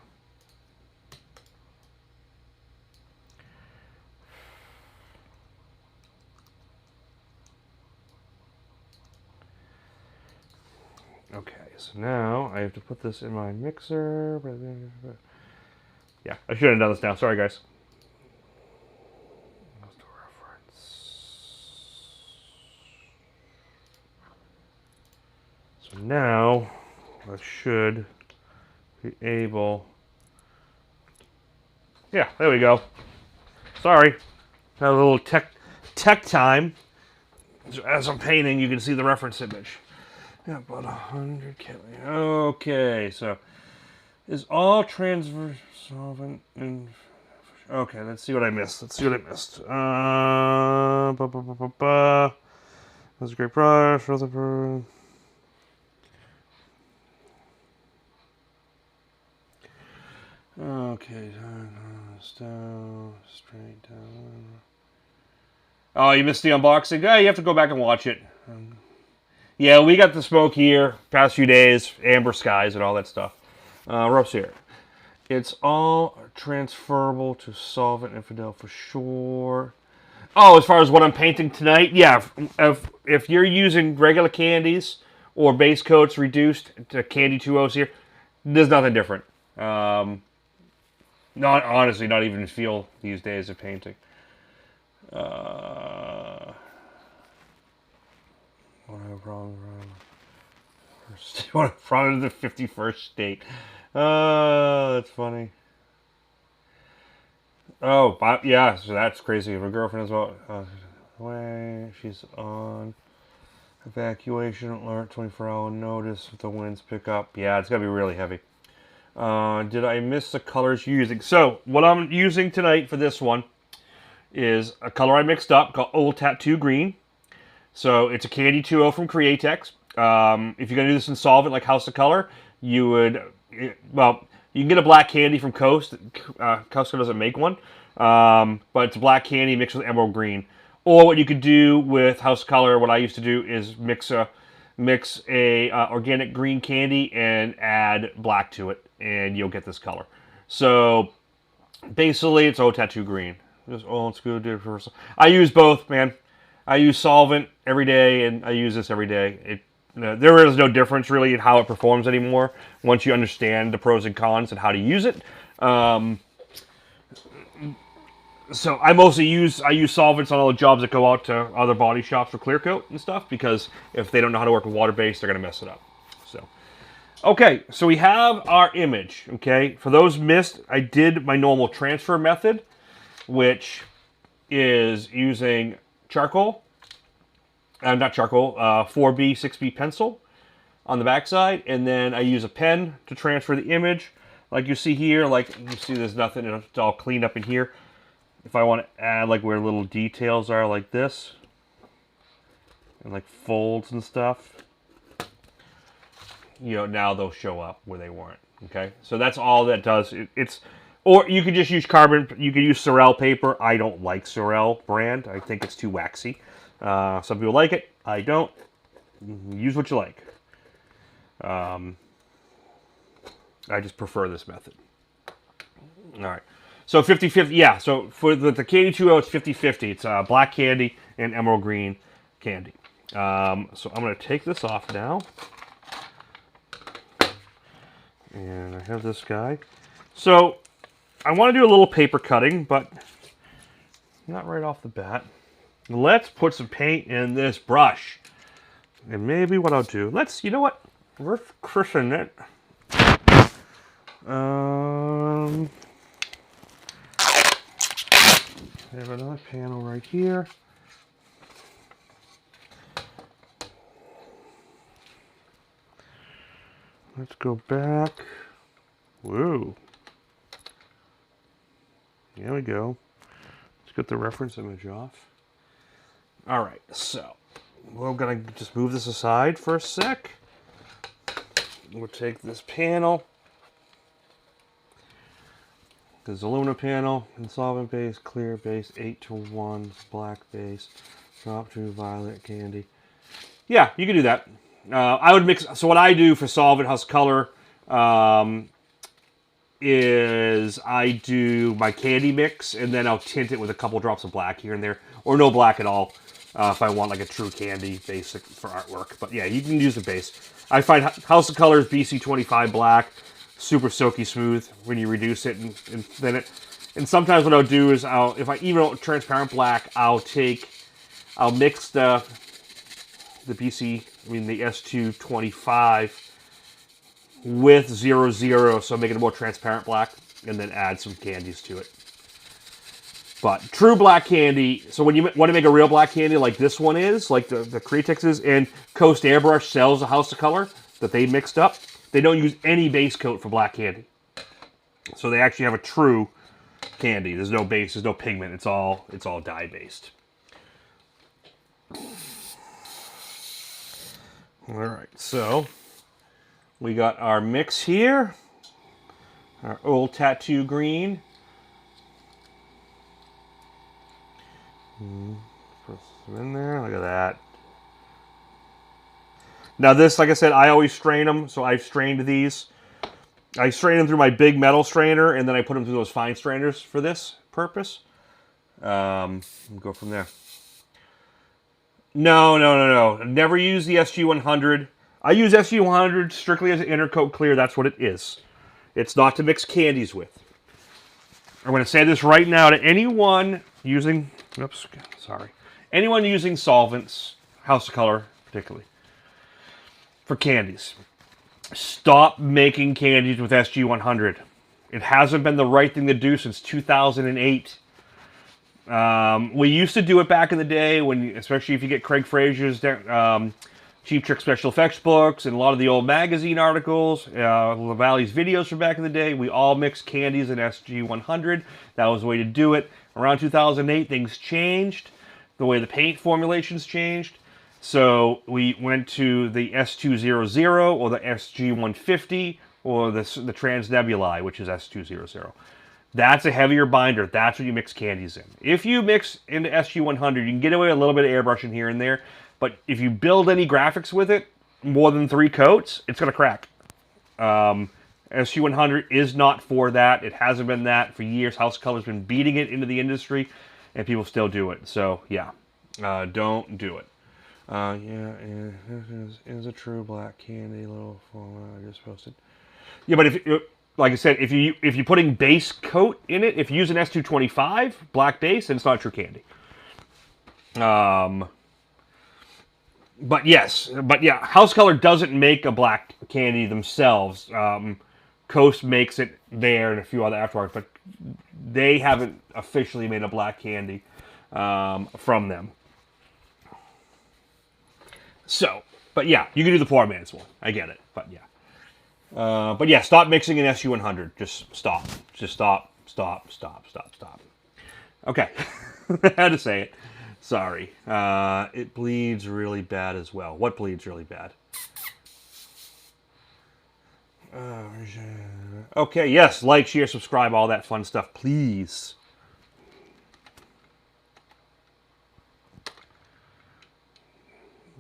Okay, so now I have to put this in my mixer. Yeah, I should have done this now. Sorry, guys. So now I should be able. Yeah, there we go. Sorry, had a little tech time. So as I'm painting, you can see the reference image. Yeah, about 100 kelvin. Okay, so is all transverse solvent and okay, let's see what I missed. Let's see what I missed. That's a great brush. Okay, down, straight down. Oh, you missed the unboxing? Yeah, you have to go back and watch it. Yeah, we got the smoke here, past few days, amber skies and all that stuff. Ropes here. It's all transferable to solvent infidel for sure. Oh, as far as what I'm painting tonight, yeah. If you're using regular candies or base coats reduced to candy 2Os here, there's nothing different. Not honestly, not even feel these days of painting. What in the 51st state. That's funny. Oh, yeah, so that's crazy. If a girlfriend is well, way she's on evacuation alert, 24-hour notice if the winds pick up. Yeah, it's gonna be really heavy. Did I miss the colors you're using? So what I'm using tonight for this one is a color I mixed up called Old Tattoo Green. So it's a Candy 2.0 from Createx. If you're going to do this in solvent like House of Color, you would, well, you can get a black candy from Coast. Coast doesn't make one. But it's black candy mixed with emerald green. Or what you could do with House of Color, what I used to do is mix a organic green candy and add black to it, and you'll get this color. So basically, it's Old Tattoo Green. Just old school different. I use both, man. I use solvent every day, and I use this every day. There is no difference really in how it performs anymore once you understand the pros and cons and how to use it. So I mostly use solvents on all the jobs that go out to other body shops for clear coat and stuff, because if they don't know how to work with water-based, they're going to mess it up. So, okay, so we have our image. Okay, for those missed, I did my normal transfer method, which is using charcoal, not charcoal, 4B, 6B pencil on the backside, and then I use a pen to transfer the image. Like you see here, like you see there's nothing, it's all cleaned up in here. If I want to add like where little details are like this, and like folds and stuff, you know, now they'll show up where they weren't. Okay, so that's all that does. Or you could just use carbon. You could use Sorel paper. I don't like Sorel brand. I think it's too waxy. Some people like it. I don't. Use what you like. I just prefer this method. All right. So 50-50. Yeah. So for the Candy 2.0, it's 50-50. It's black candy and emerald green candy. So I'm going to take this off now. And I have this guy. So I want to do a little paper cutting, but not right off the bat. Let's put some paint in this brush. And maybe what I'll do, you know what? Let's christen it. I have another panel right here. Let's go back. Whoa. There we go. Let's get the reference image off. All right, so we're gonna just move this aside for a sec. We'll take this panel, this aluminum panel, and solvent base, clear base, 8-to-1, black base, drop to violet candy. Yeah, you can do that. I would mix. So what I do for solvent House Color is I do my candy mix, and then I'll tint it with a couple drops of black here and there, or no black at all. if I want like a true candy basic for artwork. But yeah, you can use the base. I find House of Colors BC25 black super silky smooth when you reduce it and thin it. And sometimes what I'll do is if I even want transparent black, I'll mix the BC, the S225 with 00, so make it a more transparent black, and then add some candies to it. But true black candy, so when you want to make a real black candy like this one is, like the Creatix is, and Coast Airbrush sells a House of Color that they mixed up, they don't use any base coat for black candy. So they actually have a true candy. There's no base, there's no pigment, it's all dye based. Alright, so we got our mix here, our old tattoo green. Put some in there. Look at that. Now this, like I said, I always strain them. So I've strained these. I strain them through my big metal strainer, and then I put them through those fine strainers for this purpose. Go from there. No. Never use the SG100. I use SG100 strictly as an intercoat clear. That's what it is. It's not to mix candies with. I'm going to say this right now to anyone using... Oops, sorry. Anyone using solvents, House of Color particularly, for candies. Stop making candies with SG100. It hasn't been the right thing to do since 2008. We used to do it back in the day, especially if you get Craig Frazier's Cheap Trick Special Effects books and a lot of the old magazine articles, LaValle's videos from back in the day. We all mixed candies in SG100. That was the way to do it. Around 2008, things changed. The way the paint formulations changed. So we went to the S200 or the SG150 or the Trans Nebulae, which is S200. That's a heavier binder. That's what you mix candies in. If you mix into SG100, you can get away with a little bit of airbrushing here and there. But if you build any graphics with it, more than 3 coats, it's going to crack. SG100 is not for that. It hasn't been that for years. House of Color's been beating it into the industry, and people still do it. So, yeah, don't do it. This is a true black candy little format I just posted. Yeah, but like I said, if you're putting base coat in it, if you use an S225 black base, then it's not true candy. But yeah, House Color doesn't make a black candy themselves. Coast makes it there and a few other aftermarkets, but they haven't officially made a black candy from them. So, but yeah, you can do the Poor Man's one. I get it, but yeah. Stop mixing in SU100. Just stop. Just stop. Okay, I had to say it. Sorry. It bleeds really bad as well. What bleeds really bad? Okay, yes, like, share, subscribe, all that fun stuff, please.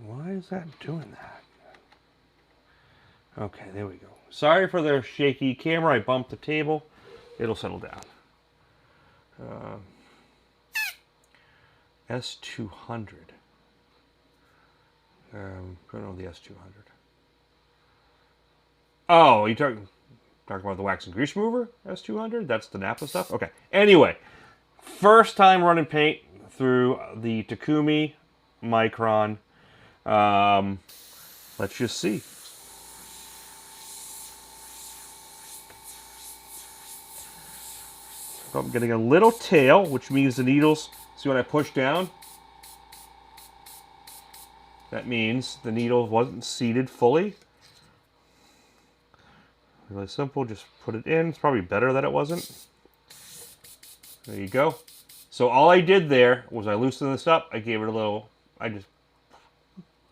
Why is that doing that? Okay, there we go. Sorry for the shaky camera. I bumped the table. It'll settle down. S200. I don't know the S200. Oh, you talking about the wax and grease remover? S200? That's the Napa stuff? Okay. Anyway, first time running paint through the Takumi Micron. Let's just see. So I'm getting a little tail, which means the needles, see when I push down? That means the needle wasn't seated fully. Really simple, just put it in. It's probably better that it wasn't. There you go. So all I did there was I loosened this up. I gave it a little, I just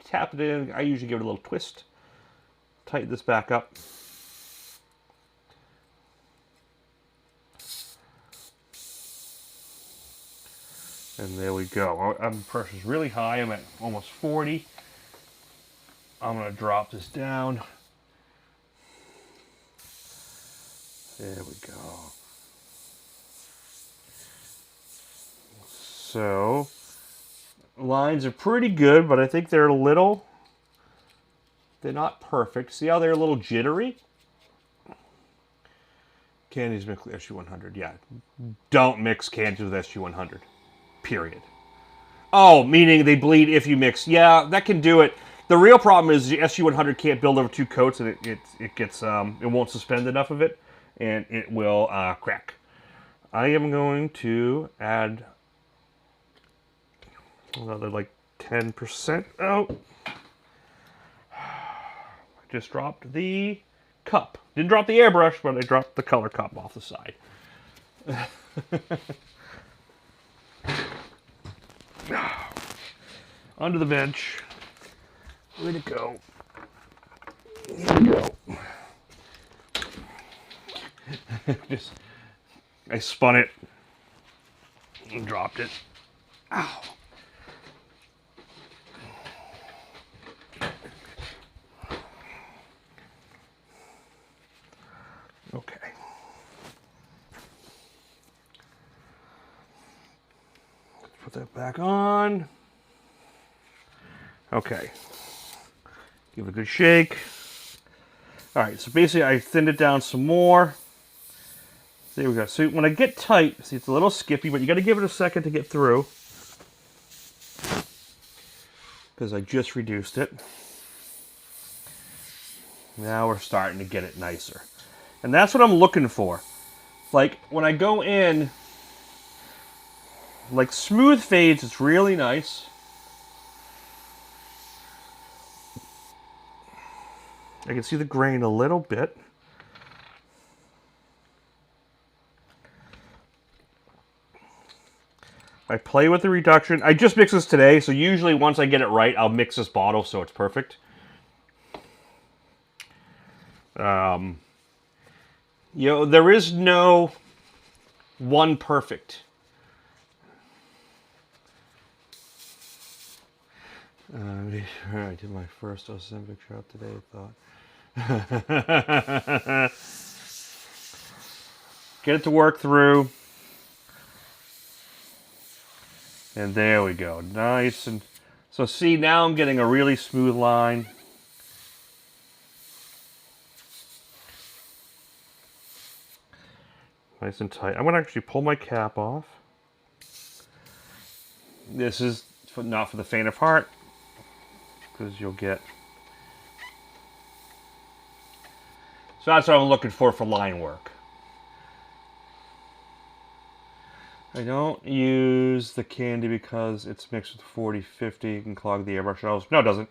tapped it in. I usually give it a little twist. Tighten this back up. And there we go. Pressure's really high. I'm at almost 40. I'm going to drop this down. There we go. So, lines are pretty good, but I think they're they're not perfect. See how they're a little jittery? Candies mixed with SG100. Yeah. Don't mix candies with SG100. Period. Oh, meaning they bleed if you mix. Yeah, that can do it. The real problem is the SG100 can't build over 2 coats, and it gets it won't suspend enough of it, and it will crack. I am going to add another like 10%. Oh, I just dropped the cup. Didn't drop the airbrush, but I dropped the color cup off the side. Onto the bench. Way to go. Here we go. I spun it and dropped it. Ow. Okay. Put that back on. Okay. Give it a good shake. All right, so basically I thinned it down some more. There we go. So when I get tight, see it's a little skippy, but you got to give it a second to get through. Because I just reduced it. Now we're starting to get it nicer. And that's what I'm looking for. Like when I go in, like smooth fades, it's really nice. I can see the grain a little bit. I play with the reduction. I just mixed this today, so usually once I get it right, I'll mix this bottle so it's perfect. You know, there is no one perfect. I did my first Ozempic shot today, I thought. Get it to work through. And there we go. Nice. And so see, now I'm getting a really smooth line. Nice and tight. I'm going to actually pull my cap off. This is not for the faint of heart, because you'll get... So that's what I'm looking for line work. I don't use the candy because it's mixed with 40-50. It can clog the airbrush nose. No, it doesn't.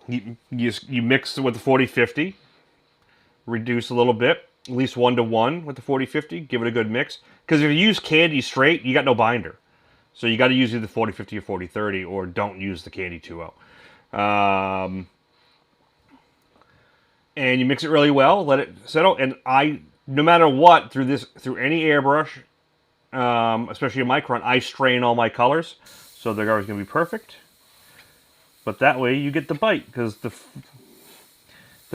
You mix it with the 40-50, reduce a little bit, at least 1-to-1 with the 40-50, give it a good mix. Because if you use candy straight, you got no binder. So you got to use either 40-50 or 40-30, or don't use the candy 2-0. And you mix it really well, let it settle. And no matter what, through any airbrush, especially a Micron, I strain all my colors, so they're always going to be perfect. But that way you get the bite, because the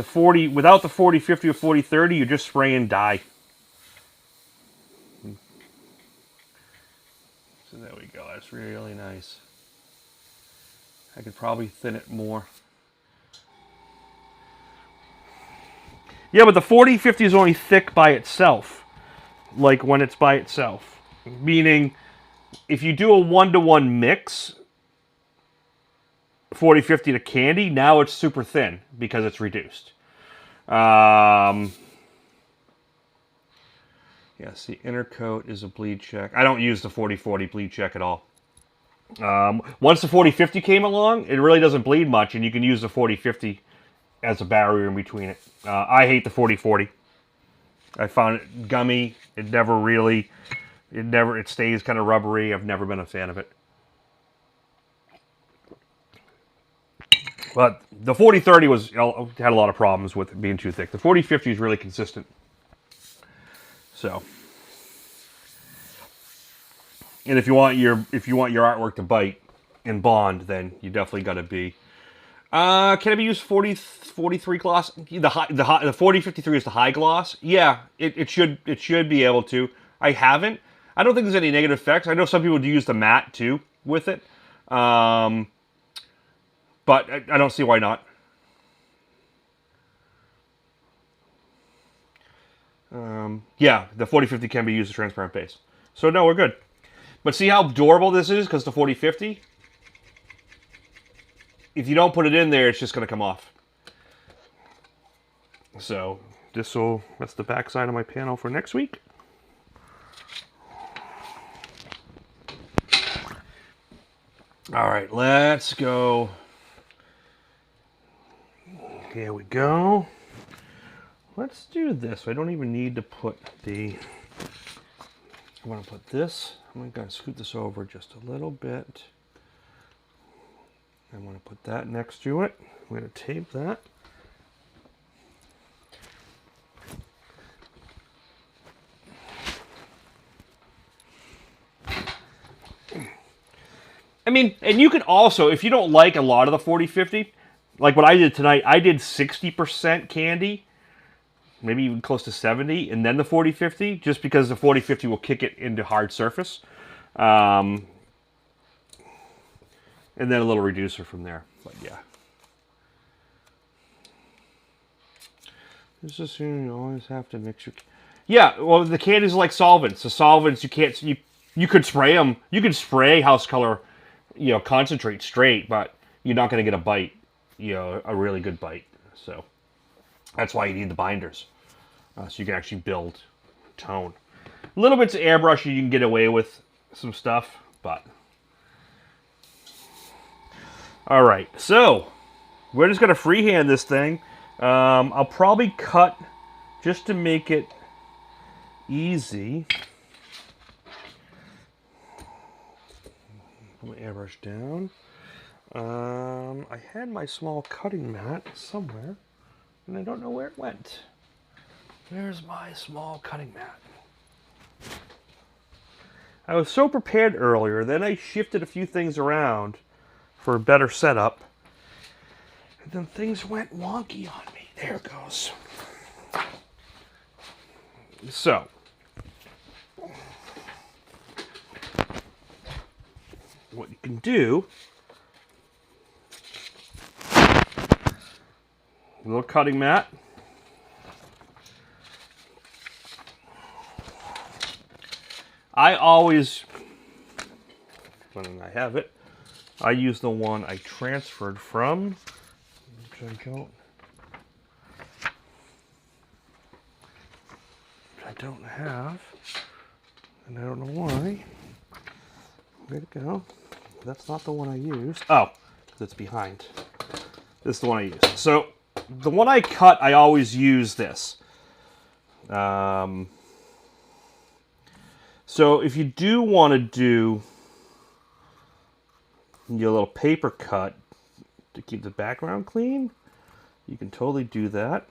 40 without the 40-50 or 40-30, you're just spraying dye. So there we go. That's really nice. I could probably thin it more. Yeah, but the 40-50 is only thick by itself. Like when it's by itself. Meaning, if you do a 1-to-1 mix, 40-50 to candy, now it's super thin because it's reduced. Yes, the inner coat is a bleed check. I don't use the 40-40 bleed check at all. Once the 40-50 came along, it really doesn't bleed much, and you can use the 40-50 as a barrier in between it. I hate the 40-40. I found it gummy. It stays kind of rubbery. I've never been a fan of it. But the 40-30 had a lot of problems with it being too thick. The 40-50 is really consistent. So, and if you want your artwork to bite and bond, then you definitely got to be. Can it be used 43 gloss? The 40-53 is the high gloss. Yeah, it should be able to. I haven't. I don't think there's any negative effects. I know some people do use the matte too with it, but I don't see why not. Yeah, the 4050 can be used as transparent base. So no, we're good. But see how durable this is because the 4050? If you don't put it in there, it's just going to come off. So that's the back side of my panel for next week. All right, let's go. Here we go. Let's do this. I don't even need to put the... I'm going to put this. I'm going to scoot this over just a little bit. I'm going to put that next to it. I'm going to tape that. I mean, and you can also, if you don't like a lot of the 4050, like what I did tonight, I did 60% candy, maybe even close to 70, and then the 4050, just because the 4050 will kick it into hard surface. And then a little reducer from there. But yeah. Just assume you always have to mix your... Yeah, well, the candies are like solvents. The solvents, you can't... You could spray them. You could spray house color, concentrate straight, but you're not going to get a bite, a really good bite. So that's why you need the binders. So you can actually build tone. Little bits of airbrush, you can get away with some stuff, but... All right, so we're just going to freehand this thing. I'll probably cut just to make it easy. Put my airbrush down. I had my small cutting mat somewhere, and I don't know where it went. Where's my small cutting mat? I was so prepared earlier, then I shifted a few things around for a better setup. And then things went wonky on me. There it goes. So, what you can do, a little cutting mat. I always, when I have it, I use the one I transferred from, which I don't have, and I don't know why. Where'd it go? That's not the one I used. Oh, it's behind. This is the one I used. So the one I cut, I always use this. So if you do want to do your little paper cut to keep the background clean, you can totally do that.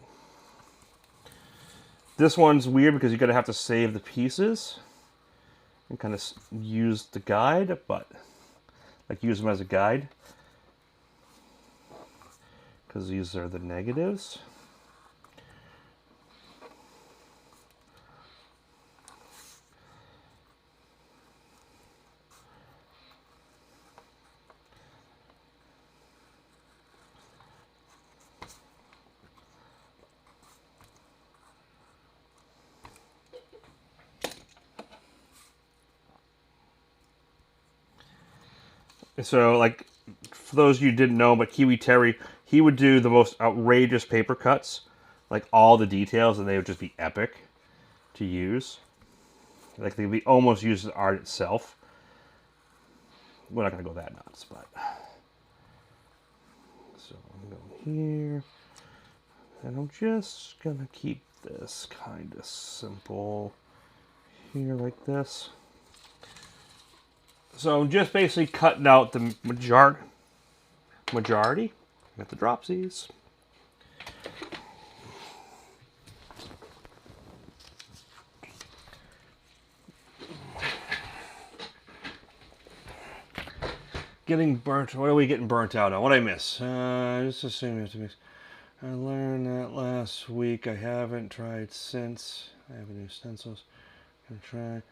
This one's weird because you're going to have to save the pieces and kind of use the guide, but like use them as a guide because these are the negatives. So, like, for those of you who didn't know, but Kiwi Terry, he would do the most outrageous paper cuts, like all the details, and they would just be epic to use. Like, they would be almost used as art itself. We're not going to go that nuts, but... So, I'm going here, and I'm just going to keep this kind of simple here like this. So I'm just basically cutting out the majority. Got the dropsies. Getting burnt. What are we getting burnt out on? What did I miss? Just assume you have to mix. I learned that last week. I haven't tried since. I have new stencils. I'm gonna try.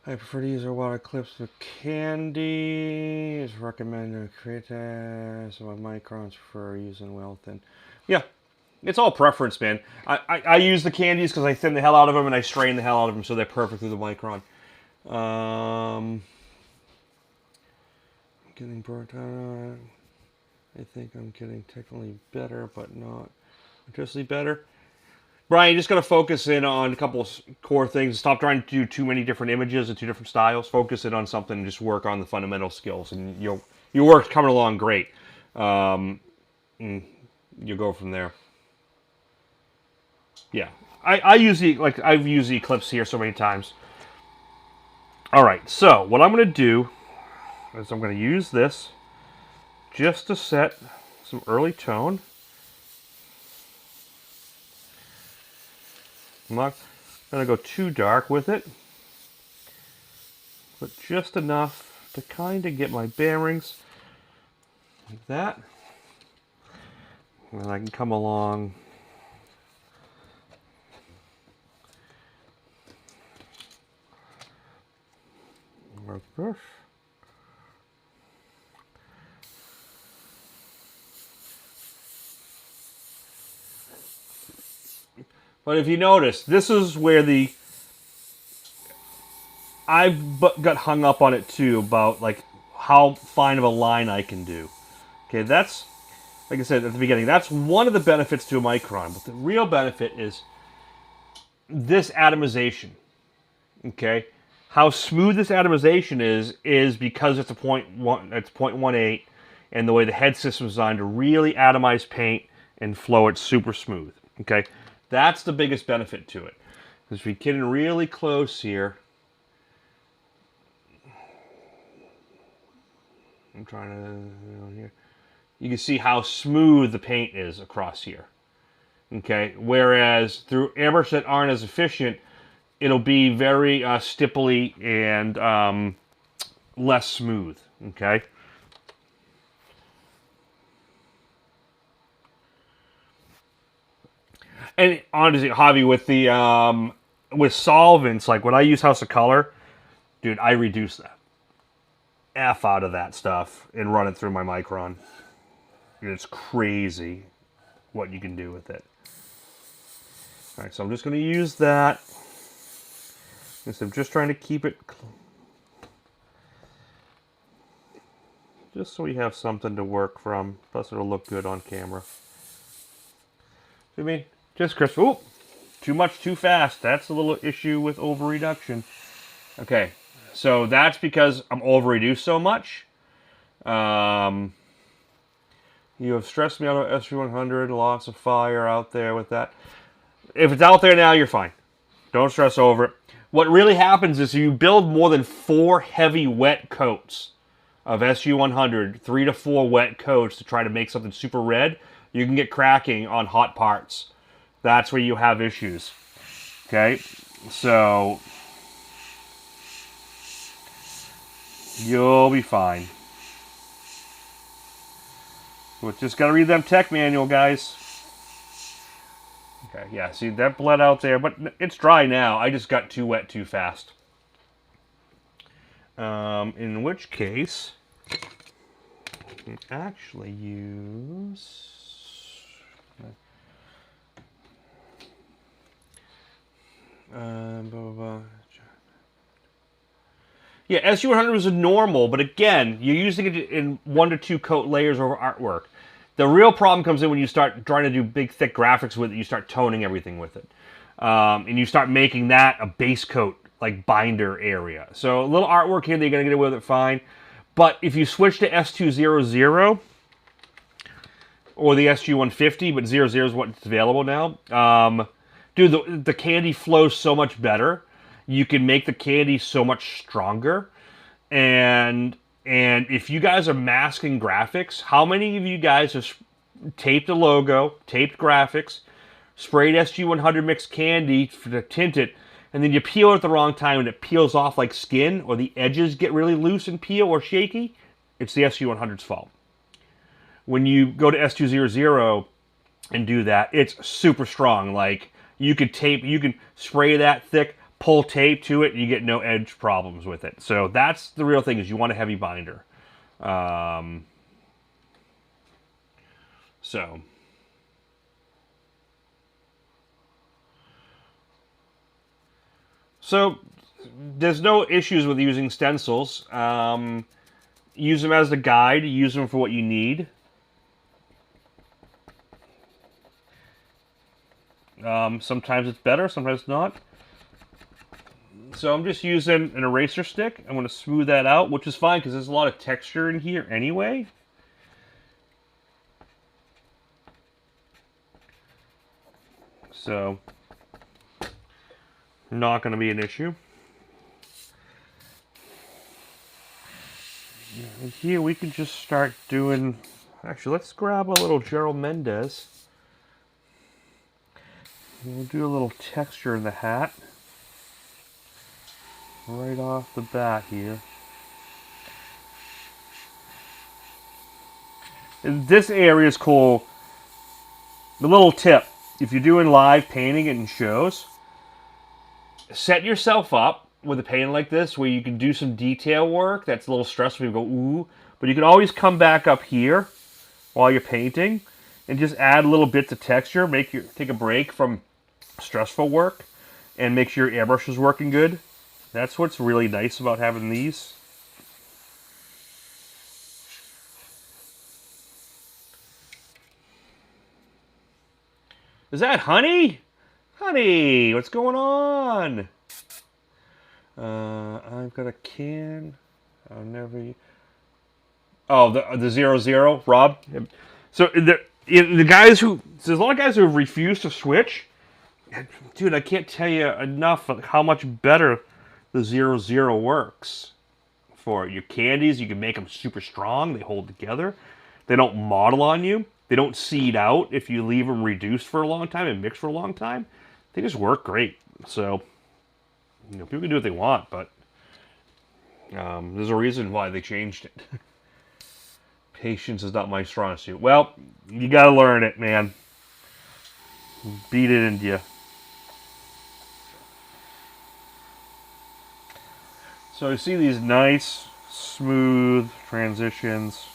I prefer to use Iwata clips with candy. It's recommended to create that. So my Microns prefer using well thin. Yeah, it's all preference, man. I use the candies because I thin the hell out of them and I strain the hell out of them so they're perfect through the Micron. Getting burnt out. I think I'm getting technically better, but not artistically better. Brian, you just got to focus in on a couple of core things. Stop trying to do too many different images and two different styles. Focus in on something and just work on the fundamental skills, and your work's coming along great. You'll go from there. Yeah, I've used the Eclipse here so many times. All right, so what I'm going to do is I'm going to use this just to set some early tone. I'm not going to go too dark with it, but just enough to kind of get my bearings like that. And I can come along like this. But if you notice, this is where I've got hung up on it too, about like how fine of a line I can do. Okay, that's, like I said at the beginning, that's one of the benefits to a Micron. But the real benefit is this atomization. Okay, how smooth this atomization is because it's a 0.18, and the way the head system is designed to really atomize paint and flow it super smooth. Okay. That's the biggest benefit to it. Because if we get in really close here, I'm trying to, here, you can see how smooth the paint is across here. Okay, whereas through Airbrush that aren't as efficient, it'll be very stipply and less smooth. Okay. And honestly, Javi, with the with solvents, like when I use House of Color, dude, I reduce the F out of that stuff and run it through my Micron. It's crazy what you can do with it. All right, so I'm just going to use that. I'm just trying to keep it, just so we have something to work from. Plus, it'll look good on camera. I mean, just crisp. Ooh, too much, too fast. That's a little issue with over-reduction. Okay, so that's because I'm over-reduced so much. You have stressed me out of SG100. Lots of fire out there with that. If it's out there now, you're fine. Don't stress over it. What really happens is you build more than 4 heavy wet coats of SG100, 3 to 4 wet coats to try to make something super red, you can get cracking on hot parts. That's where you have issues. Okay, so you'll be fine. We just got to read them tech manual, guys. Okay, yeah, see, that bled out there, but it's dry now. I just got too wet too fast. In which case, I can actually use... blah, blah, blah. Yeah, SU100 was a normal, but again, you're using it in 1 to 2 coat layers over artwork. The real problem comes in when you start trying to do big, thick graphics with it. You start toning everything with it. And you start making that a base coat, like binder area. So a little artwork here, they're going to get away with it fine. But if you switch to S200 or the SG150, but 00 is what's available now, dude, the candy flows so much better. You can make the candy so much stronger. And if you guys are masking graphics, how many of you guys have taped a logo, taped graphics, sprayed SG100 mixed candy to tint it, and then you peel it at the wrong time and it peels off like skin, or the edges get really loose and peel or shaky? It's the SG100's fault. When you go to S200 and do that, it's super strong. Like, you can spray that thick, pull tape to it, you get no edge problems with it. So that's the real thing, is you want a heavy binder. So there's no issues with using stencils. Use them as a guide. Use them for what you need. Sometimes it's better, sometimes not. So I'm just using an eraser stick. I'm going to smooth that out, which is fine because there's a lot of texture in here anyway. So, not going to be an issue. And here we can just start doing... Actually, let's grab a little Gerald Mendez. We'll do a little texture in the hat. Right off the bat here. And this area is cool. The little tip, if you're doing live painting in shows, set yourself up with a painting like this where you can do some detail work that's a little stressful. You go, ooh. But you can always come back up here while you're painting and just add little bits of texture. Take a break from stressful work and make sure your airbrush is working good. That's what's really nice about having these. Is that Honey? Honey, what's going on? I've got a can. I'll never... Oh, the 00, Rob. So the guys who... There's a lot of guys who have refused to switch. Dude, I can't tell you enough of how much better the 00 works. For your candies, you can make them super strong. They hold together. They don't model on you. They don't seed out if you leave them reduced for a long time and mix for a long time. They just work great. So, people can do what they want, but there's a reason why they changed it. Patience is not my strong suit. Well, you gotta learn it, man. Beat it into you. So you see these nice, smooth transitions.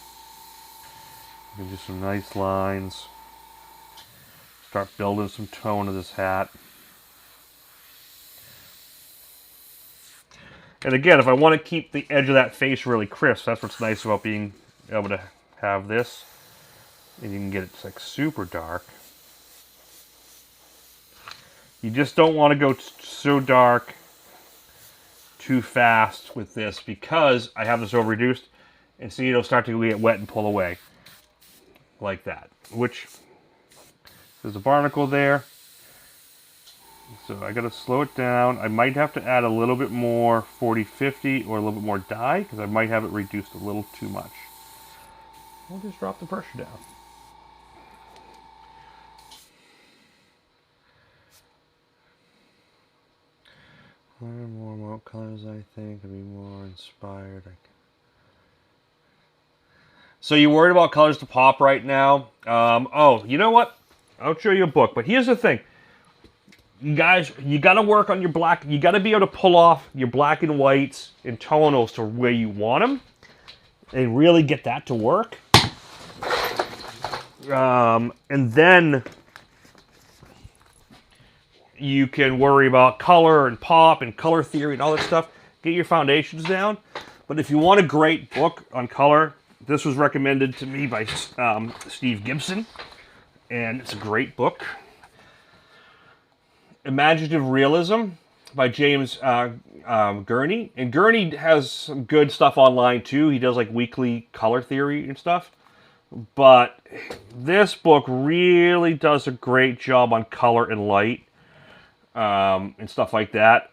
You can do some nice lines. Start building some tone of this hat. And again, if I want to keep the edge of that face really crisp, that's what's nice about being able to have this. And you can get it like super dark. You just don't want to go so dark too fast with this because I have this over reduced, and see it'll start to get wet and pull away like that. Which there's a barnacle there, so I gotta slow it down. I might have to add a little bit more 40-50 or a little bit more dye because I might have it reduced a little too much. I'll just drop the pressure down. Learn more about colors, I think, and be more inspired. So you're worried about colors to pop right now? Oh, you know what? I'll show you a book. But here's the thing. You guys, you got to work on your black. You got to be able to pull off your black and whites and tonals to where you want them. And really get that to work. And then you can worry about color and pop and color theory and all that stuff. Get your foundations down. But if you want a great book on color, this was recommended to me by Steve Gibson. And it's a great book. Imaginative Realism by James Gurney. And Gurney has some good stuff online too. He does like weekly color theory and stuff. But this book really does a great job on color and light. And stuff like that.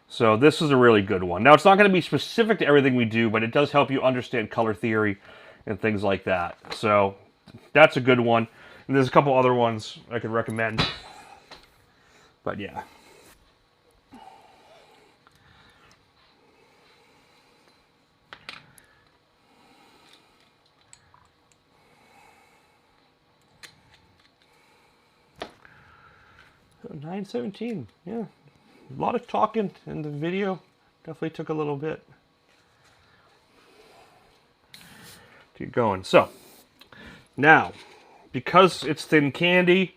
So this is a really good one. Now, it's not going to be specific to everything we do, but it does help you understand color theory and things like that. So that's a good one. And there's a couple other ones I could recommend. But yeah. 9:17. Yeah, a lot of talking in the video. Definitely took a little bit to get going. So now, because it's thin candy,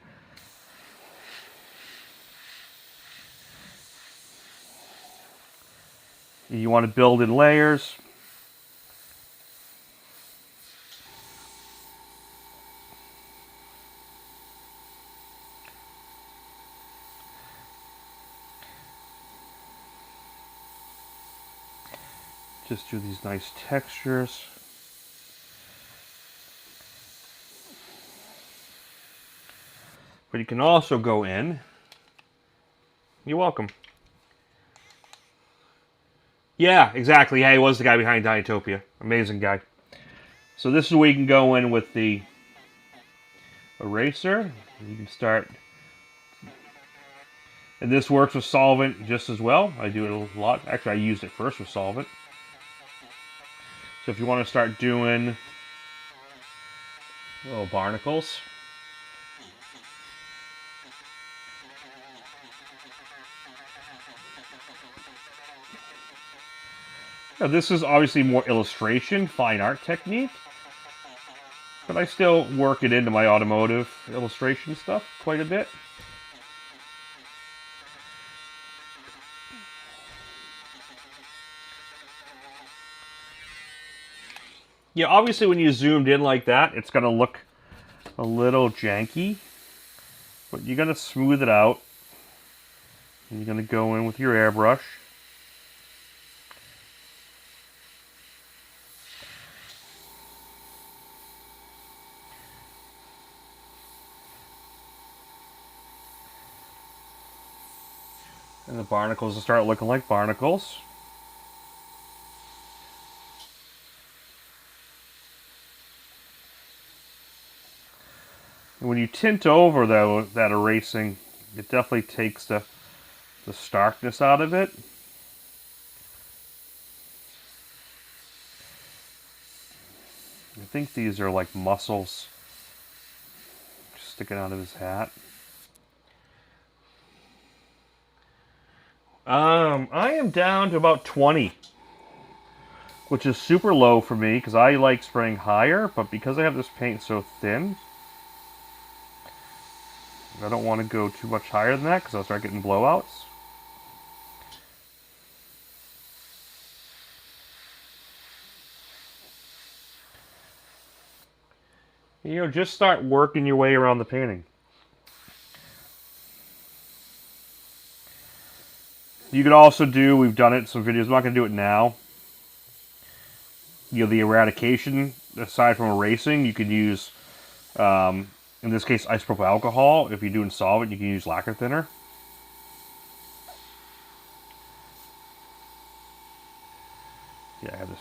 you want to build in layers. Just do these nice textures. But you can also go in. You're welcome. Yeah, exactly. Yeah, he was the guy behind Dinotopia. Amazing guy. So this is where you can go in with the eraser. You can start. And this works with solvent just as well. I do it a lot. Actually, I used it first with solvent. So if you want to start doing little barnacles. Now this is obviously more illustration, fine art technique. But I still work it into my automotive illustration stuff quite a bit. Yeah, obviously when you zoomed in like that, it's going to look a little janky. But you're going to smooth it out. And you're going to go in with your airbrush. And the barnacles will start looking like barnacles. And when you tint over that erasing, it definitely takes the starkness out of it. I think these are like muscles sticking out of his hat. I am down to about 20, which is super low for me because I like spraying higher, but because I have this paint so thin, I don't want to go too much higher than that because I'll start getting blowouts. You know, just start working your way around the painting. You could also do, we've done it in some videos, I'm not going to do it now. You know, the eradication, aside from erasing, you could use, in this case, isopropyl alcohol. If you're doing solvent, you can use lacquer thinner. Yeah, I have this.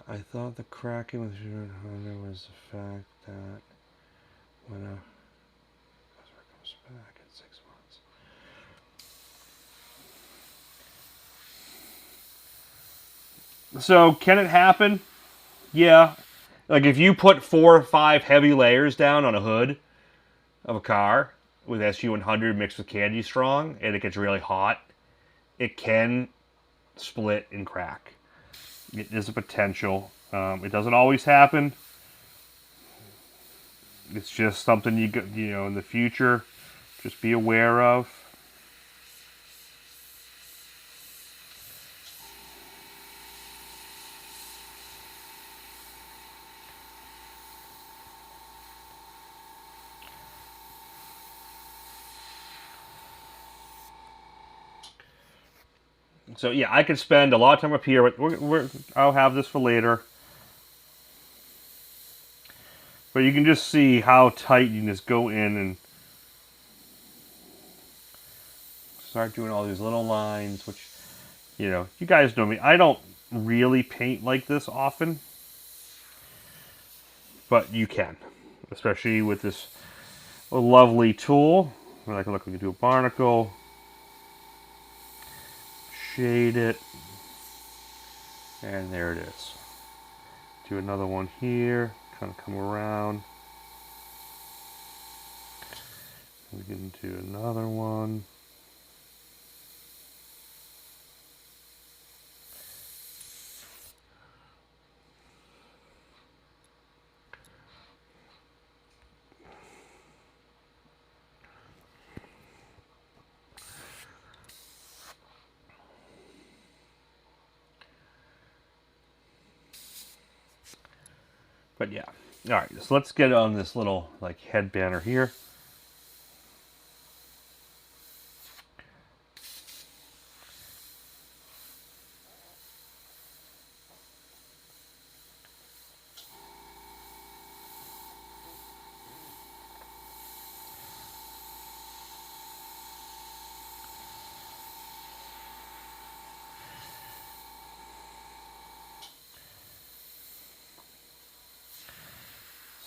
I thought the cracking with Honda was the fact that when a customer comes back in 6 months. So, can it happen? Yeah. Like if you put 4 or 5 heavy layers down on a hood of a car with SU100 mixed with Candy Strong and it gets really hot, it can split and crack. It is a potential. It doesn't always happen. It's just something you know in the future, just be aware of. So yeah, I could spend a lot of time up here, but I'll have this for later. But you can just see how tight you can just go in and start doing all these little lines, which, you know, you guys know me. I don't really paint like this often, but you can, especially with this lovely tool. I can look, we can do a barnacle, shade it, and there it is. do another one here, kind of come around. We can do another one. But yeah, all right, so let's get on this little like head banner here.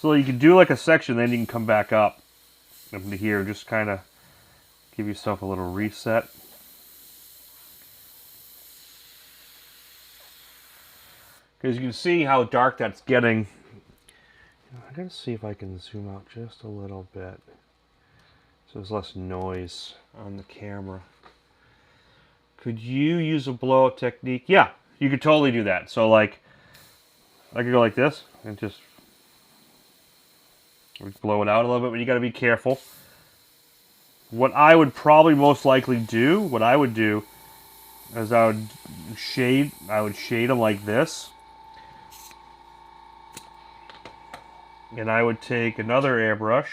So you can do like a section, then you can come back up into here and just kind of give yourself a little reset. Because you can see how dark that's getting. I gotta see if I can zoom out just a little bit so there's less noise on the camera. Could you use a blowout technique? Yeah, you could totally do that. So like, I could go like this and just blow it out a little bit, but you got to be careful. What I would probably most likely do, what I would do, is I would shade them like this. And I would take another airbrush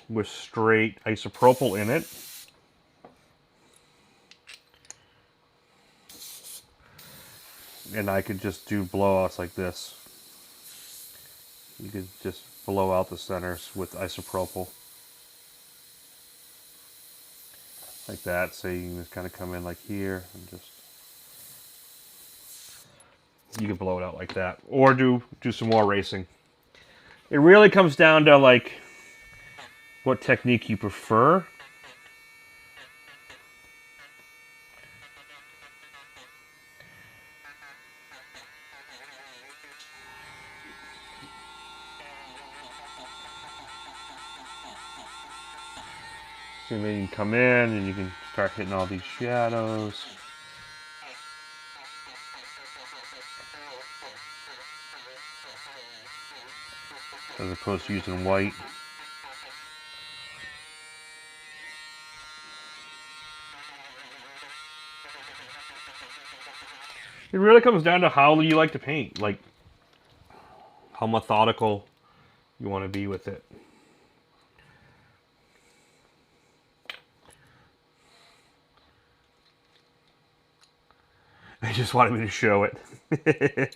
with straight isopropyl in it. And I could just do blowouts like this. You could just blow out the centers with isopropyl. Like that, so you can just kind of come in like here and just, you can blow it out like that. Or do some more racing. It really comes down to like what technique you prefer. So then you can come in and you can start hitting all these shadows. As opposed to using white. It really comes down to how you like to paint, like how methodical you want to be with it. They just wanted me to show it.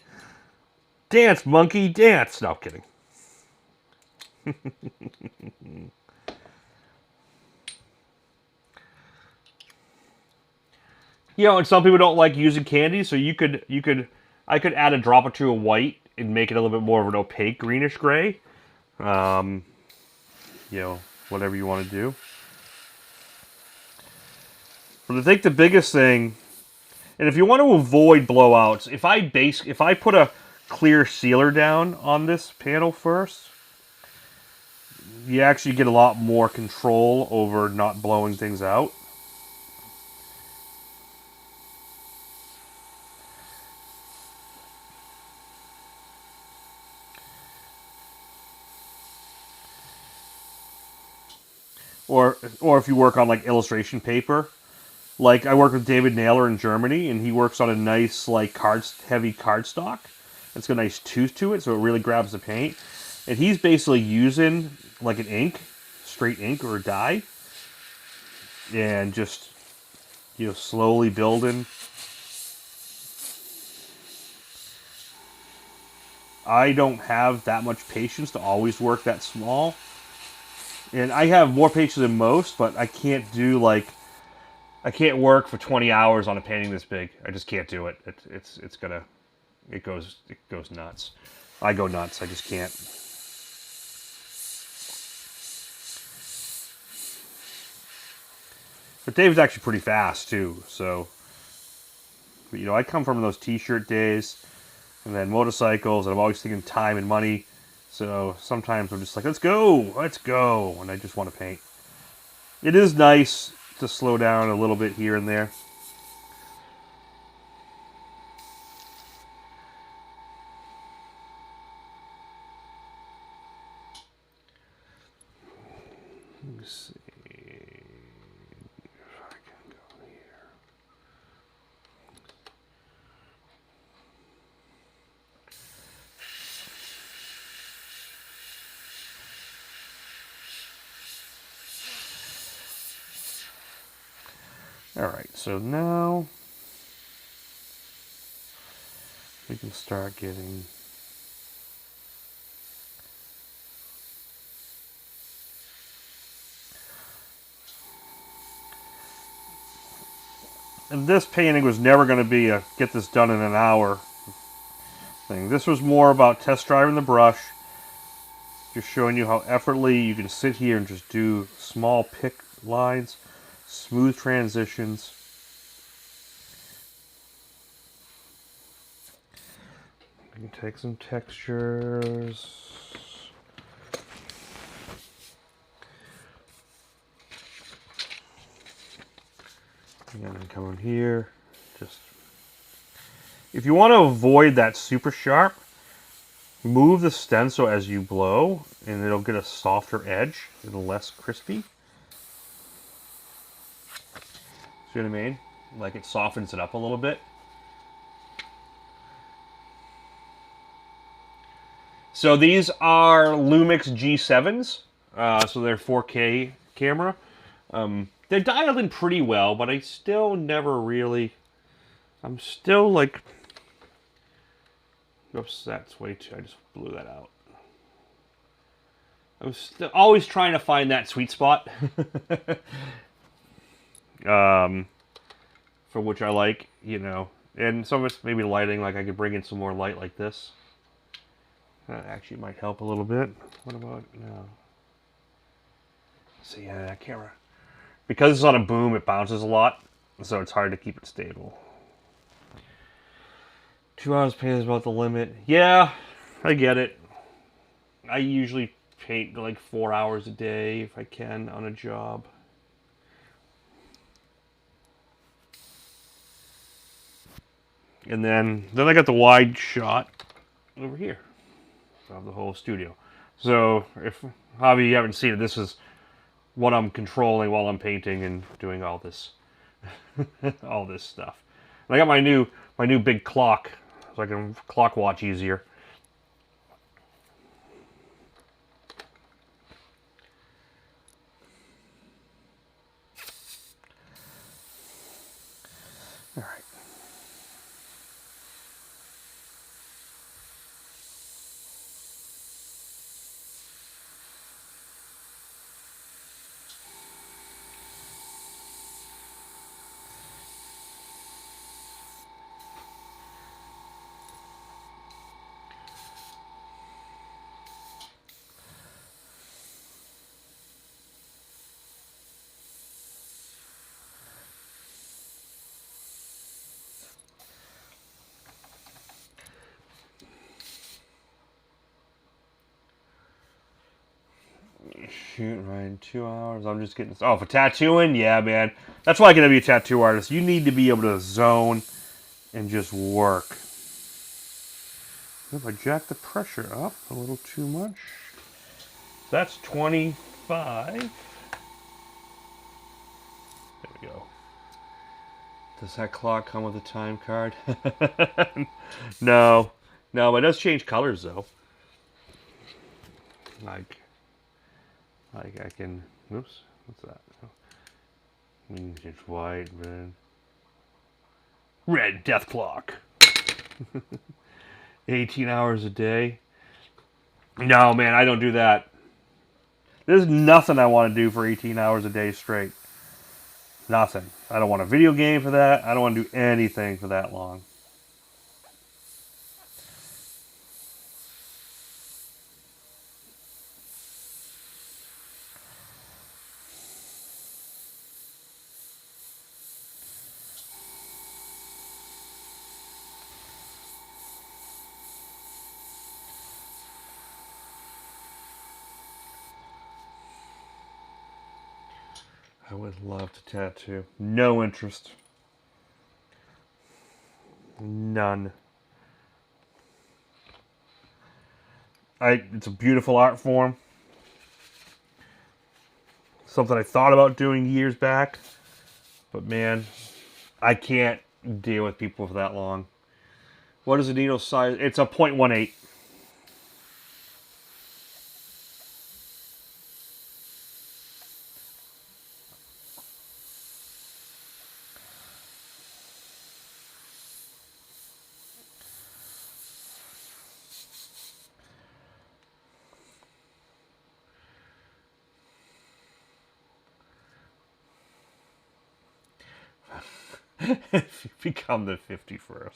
Dance, monkey, dance. No, I'm kidding. You know, and some people don't like using candy, so I could add a drop or two of white and make it a little bit more of an opaque greenish gray. You know, whatever you want to do. But I think the biggest thing, and if you want to avoid blowouts, if I put a clear sealer down on this panel first, you actually get a lot more control over not blowing things out. Or if you work on like illustration paper, like I work with David Naylor in Germany, and he works on a nice like heavy cardstock. It's got a nice tooth to it, so it really grabs the paint. And he's basically using like an ink, straight ink or a dye, and just, you know, slowly building. I don't have that much patience to always work that small. And I have more patience than most, but I can't work for 20 hours on a painting this big. I just can't do it. It goes nuts. I go nuts. I just can't. But Dave's actually pretty fast too. So, you know, I come from those t-shirt days And then motorcycles, and I'm always thinking time and money. So sometimes I'm just like, let's go, and I just want to paint. It is nice to slow down a little bit here and there. Let me see if I can go here. Alright, so now we can start getting and this painting was never going to be a get this done in an hour thing. This was more about test driving the brush, just showing you how effortlessly you can sit here and just do small pick lines, smooth transitions. You can take some textures. And then come in here, just if you want to avoid that super sharp, move the stencil as you blow, and it'll get a softer edge and less crispy. See what I mean? Like it softens it up a little bit. So these are Lumix G7s, so they're 4K camera. They're dialed in pretty well, but I still never really... I'm still like... Oops, that's way too... I just blew that out. I'm always trying to find that sweet spot. For which I like, you know. And some of it's maybe lighting, like I could bring in some more light like this. That actually might help a little bit. What about... No. See, yeah, that camera... Because it's on a boom, it bounces a lot, so it's hard to keep it stable. 2 hours paint is about the limit. Yeah, I get it. I usually paint like 4 hours a day if I can on a job. And then I got the wide shot over here of the whole studio. So if Javi, you haven't seen it, this is what I'm controlling while I'm painting and doing all this all this stuff. And I got my new big clock, so I can clock watch easier. All right. Shoot, right, in 2 hours. I'm just getting... Oh, for tattooing? Yeah, man. That's why I gotta be a tattoo artist. You need to be able to zone and just work. If I jack the pressure up a little too much. That's 25. There we go. Does that clock come with a time card? No. No, but it does change colors, though. Like I can... Oops. What's that? It's white, red. Red death clock. 18 hours a day. No, man, I don't do that. There's nothing I want to do for 18 hours a day straight. Nothing. I don't want a video game for that. I don't want to do anything for that long. I would love to tattoo. No interest. None. It's a beautiful art form. Something I thought about doing years back. But man, I can't deal with people for that long. What is the needle size? It's a 0.18. If you become the 51st.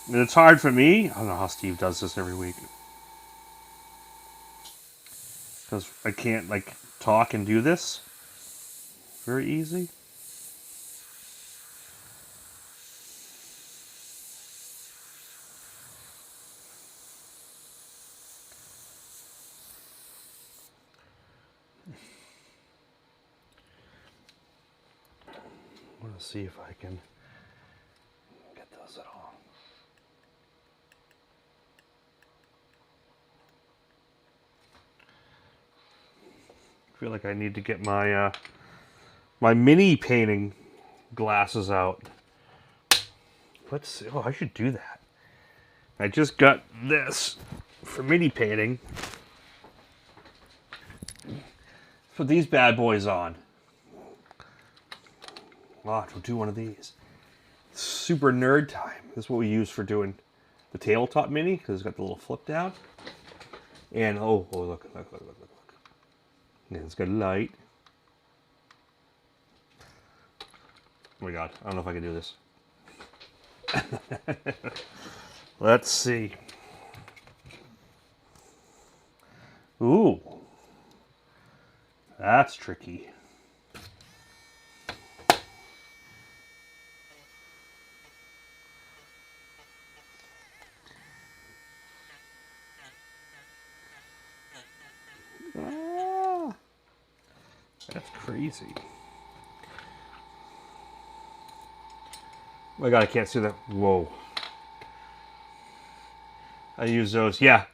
And it's hard for me. I don't know how Steve does this every week. Because I can't, like, talk and do this very easy. I want to see if I can get those at all. I feel like I need to get my my mini painting glasses out. Let's see. Oh, I should do that. I just got this for mini painting. Put these bad boys on. Oh, we'll do one of these. Super nerd time. This is what we use for doing the tabletop mini because it's got the little flip down. And oh look. And it's got a light. Oh my god, I don't know if I can do this. Let's see. Ooh. That's tricky. Ah, that's crazy. Oh my god, I can't see that. Whoa. I use those. Yeah.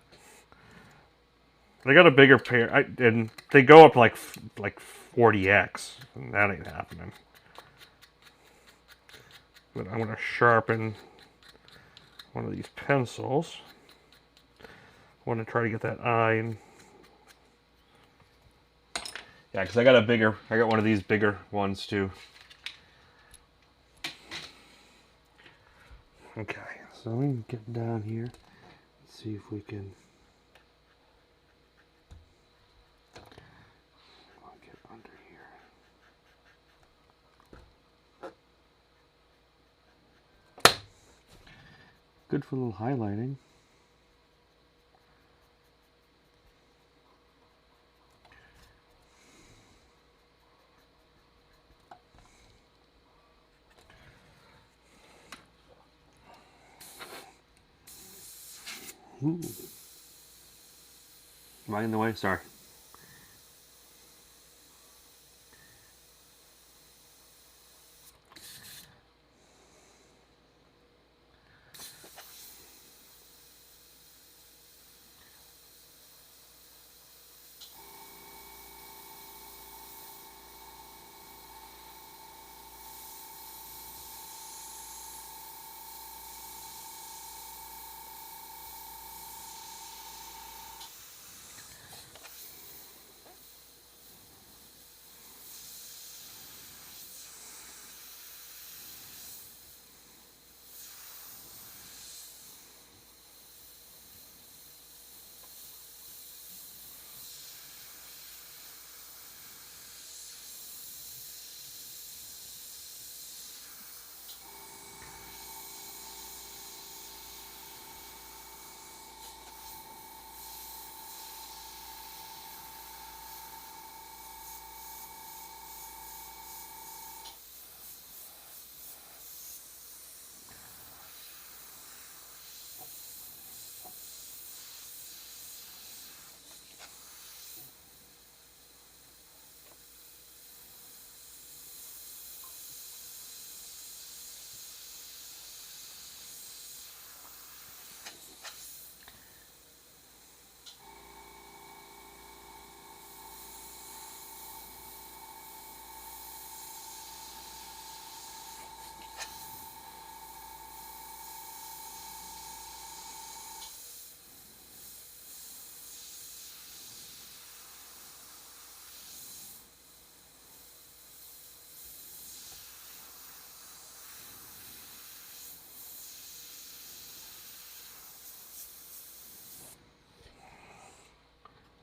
I got a bigger pair, and they go up like 40x. And that ain't happening. But I'm gonna sharpen one of these pencils. I want to try to get that eye and yeah, because I got one of these bigger ones too. Okay, so we can get down here. Let's see if we can get under here. Good for a little highlighting. Ooh. Am I in the way? Sorry.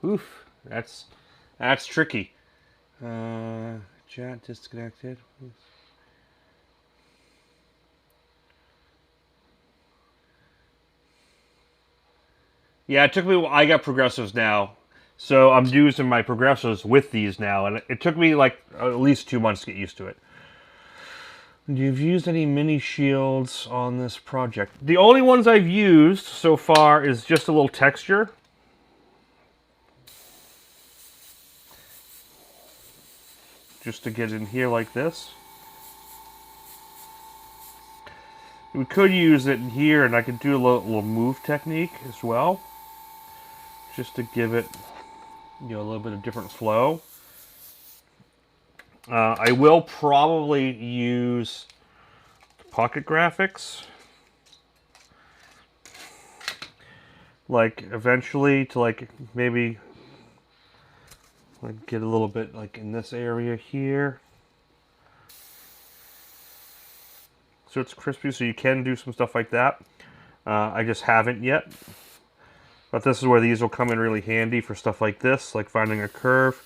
Oof, that's tricky. Chat disconnected. Yeah, it took me. I got progressives now, so I'm using my progressives with these now, and it took me like at least 2 months to get used to it. You've used any mini shields on this project? The only ones I've used so far is just a little texture. Just to get in here like this. We could use it in here, and I could do a little move technique as well. Just to give it, a little bit of different flow. I will probably use pocket graphics. Like, eventually to, like, maybe like get a little bit like in this area here. So it's crispy, so you can do some stuff like that. I just haven't yet. But this is where these will come in really handy for stuff like this, like finding a curve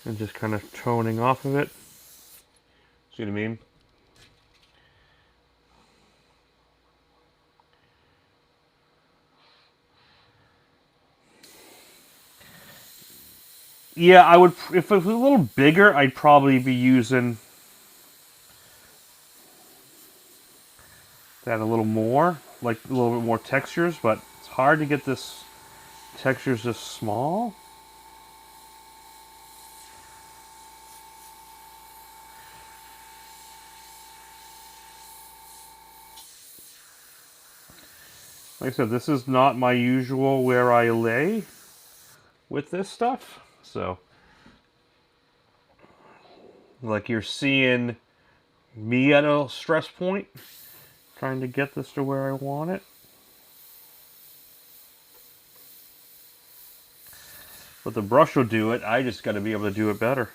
and just kind of toning off of it. See what I mean? Yeah, I would, if it was a little bigger, I'd probably be using that a little more, like a little bit more textures, but it's hard to get this textures this small. Like I said, this is not my usual where I lay with this stuff, so like you're seeing me at a stress point trying to get this to where I want it. But the brush will do it. I just got to be able to do it better.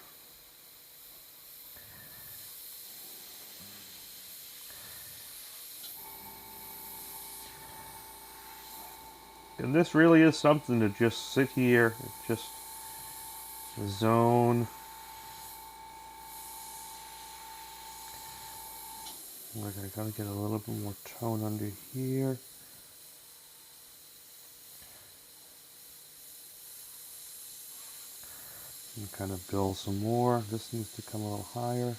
And this really is something to just sit here and just zone. Like I gotta get a little bit more tone under here. And kind of build some more. This needs to come a little higher.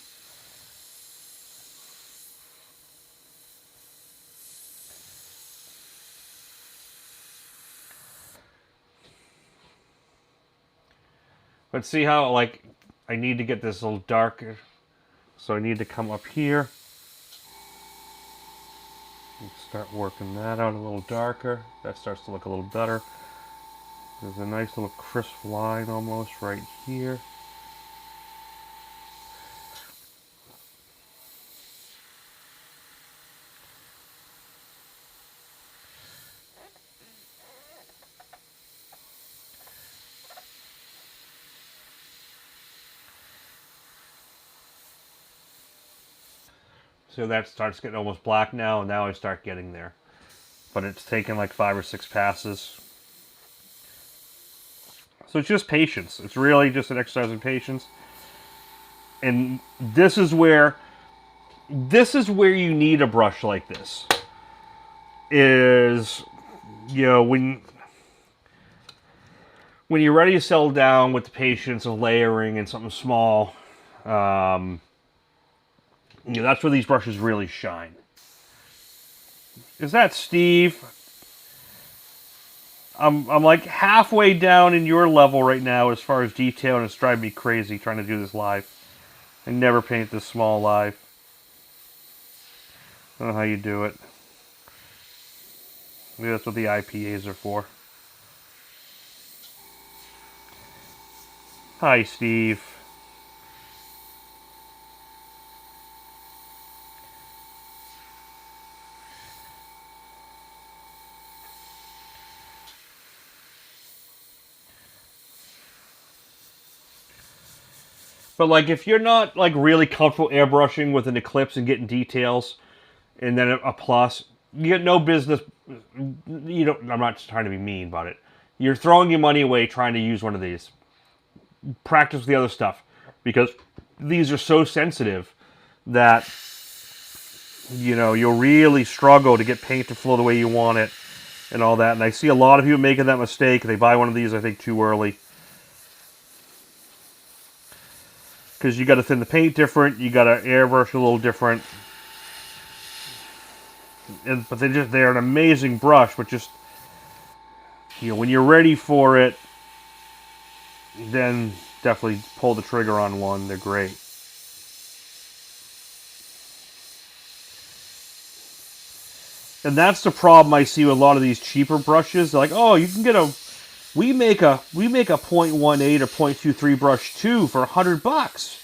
But see how, like, I need to get this a little darker. So I need to come up here. And start working that out a little darker. That starts to look a little better. There's a nice little crisp line almost right here. So that starts getting almost black now, and now I start getting there. But it's taken like 5 or 6 passes. So it's just patience. It's really just an exercise in patience. And this is where you need a brush like this. Is, you know, when you're ready to settle down with the patience of layering and something small, you know, that's where these brushes really shine. Is that Steve? I'm like halfway down in your level right now as far as detail, and it's driving me crazy trying to do this live. I never paint this small live. I don't know how you do it. Maybe that's what the IPAs are for. Hi, Steve. But like, if you're not like really comfortable airbrushing with an Eclipse and getting details, and then a plus, you get no business. You don't. I'm not trying to be mean about it. You're throwing your money away trying to use one of these. Practice with the other stuff, because these are so sensitive that, you know, you'll really struggle to get paint to flow the way you want it and all that. And I see a lot of people making that mistake. They buy one of these, I think, too early. Because you got to thin the paint different, you got to airbrush a little different. But they're an amazing brush, but just, you know, when you're ready for it, then definitely pull the trigger on one. They're great. And that's the problem I see with a lot of these cheaper brushes. They're like, oh, you can get we make a 0.18 or 0.23 brush too for $100.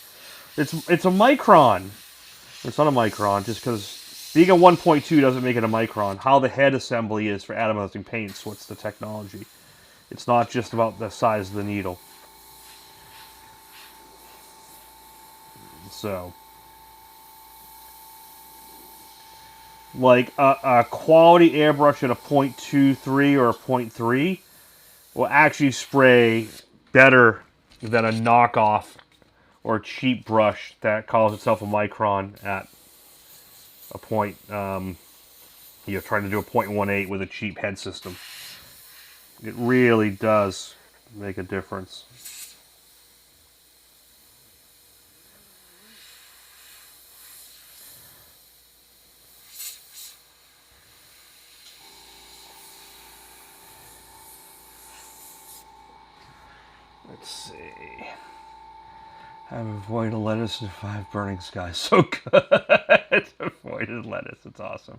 It's a Micron. It's not a Micron, just because being a 1.2 doesn't make it a Micron. How the head assembly is for atomizing paints, what's the technology? It's not just about the size of the needle. So, like a quality airbrush at a 0.23 or a 0.3 will actually spray better than a knockoff or a cheap brush that calls itself a Micron at a point, you're trying to do a 0.18 with a cheap head system. It really does make a difference. Let's see. I've avoided lettuce and 5 burning skies. So good. Avoided lettuce. It's awesome.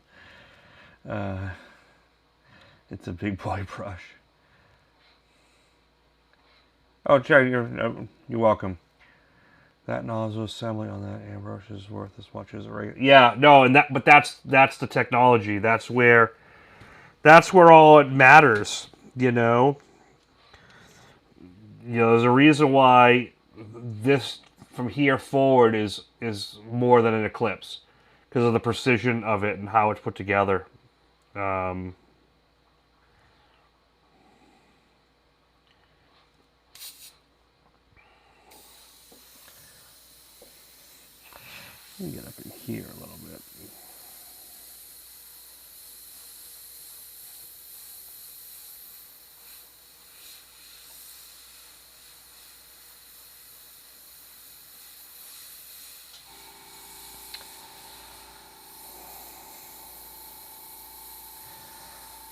It's a big boy brush. Oh, Jack, you're welcome. That nozzle assembly on that airbrush is worth as much as a regular. Yeah, no, and that's the technology. That's where all it matters. You know. You know, there's a reason why this from here forward is more than an Eclipse, because of the precision of it and how it's put together. Let me get up in here a little bit.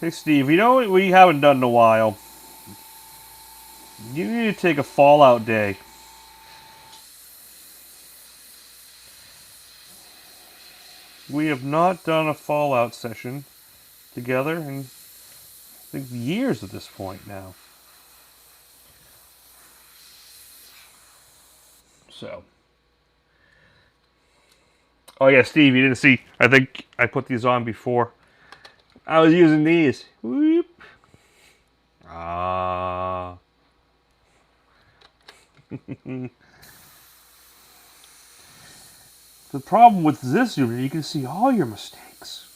Hey Steve, you know what we haven't done in a while? You need to take a Fallout day. We have not done a Fallout session together in, I think, years at this point now. So. Oh yeah, Steve, you didn't see. I think I put these on before. I was using these. Whoop. Ah. The problem with this zoom, you can see all your mistakes.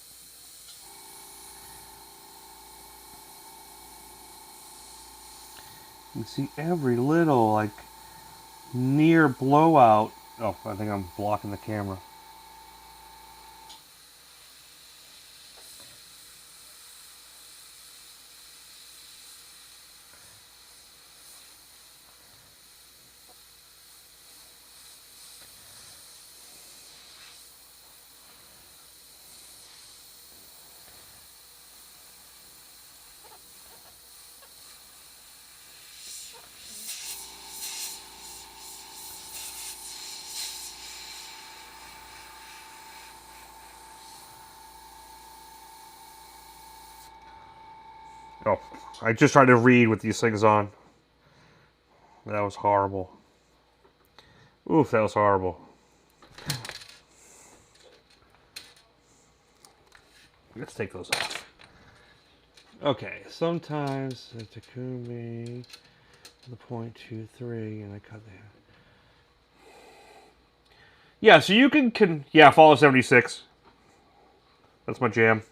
You can see every little, like, near blowout. Oh, I think I'm blocking the camera. Oh, I just tried to read with these things on. That was horrible. Oof, that was horrible. Let's take those off. Okay, sometimes the Takumi, the 0.23, and I cut that. Yeah, so you can yeah, follow 76. That's my jam.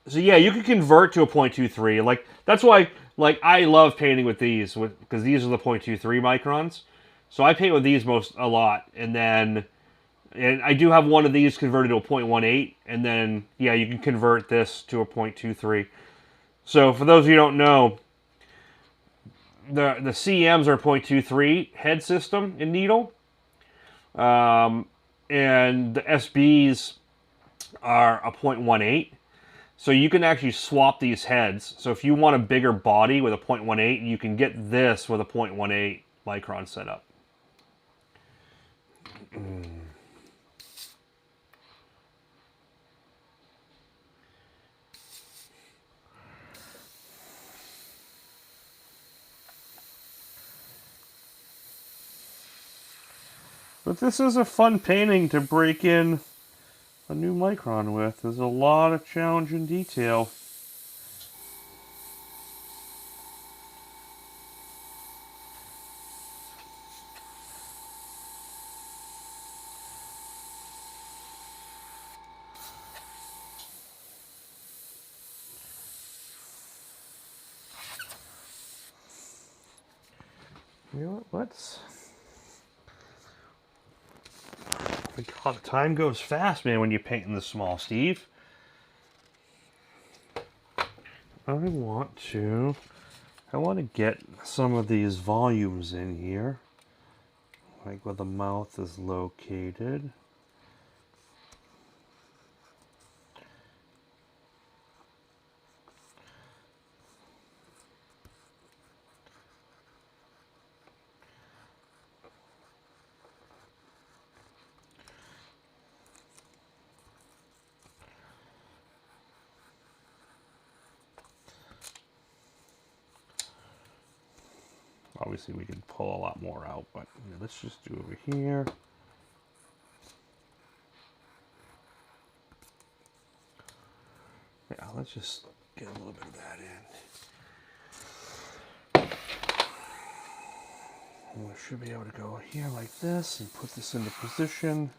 So yeah, you can convert to a 0.23. Like that's why, like I love painting with these, because these are the 0.23 microns. So I paint with these a lot, and I do have one of these converted to a 0.18, and then yeah, you can convert this to a 0.23. So for those of you who don't know, the CMs are a 0.23 head system in needle, and the SBs are a 0.18. So you can actually swap these heads. So if you want a bigger body with a 0.18, you can get this with a 0.18 micron setup. But this is a fun painting to break in a new micron with. There's a lot of challenge and detail. You know what? God, time goes fast, man, when you're painting this small, Steve. I want to get some of these volumes in here, like where the mouth is located. Obviously, we can pull a lot more out, but yeah, let's just do over here. Yeah, let's just get a little bit of that in. And we should be able to go here like this and put this into position.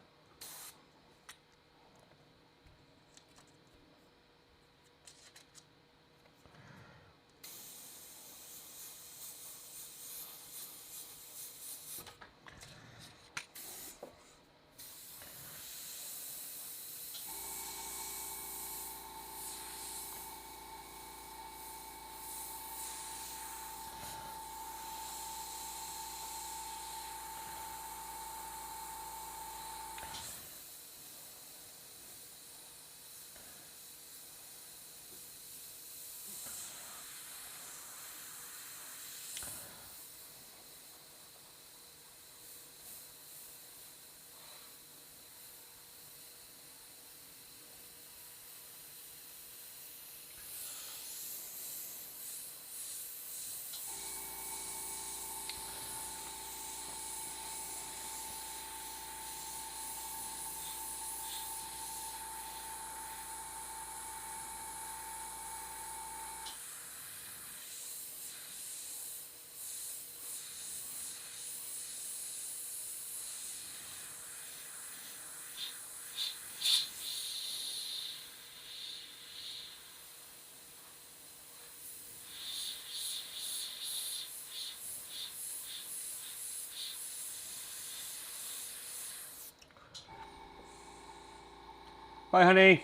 Bye, honey.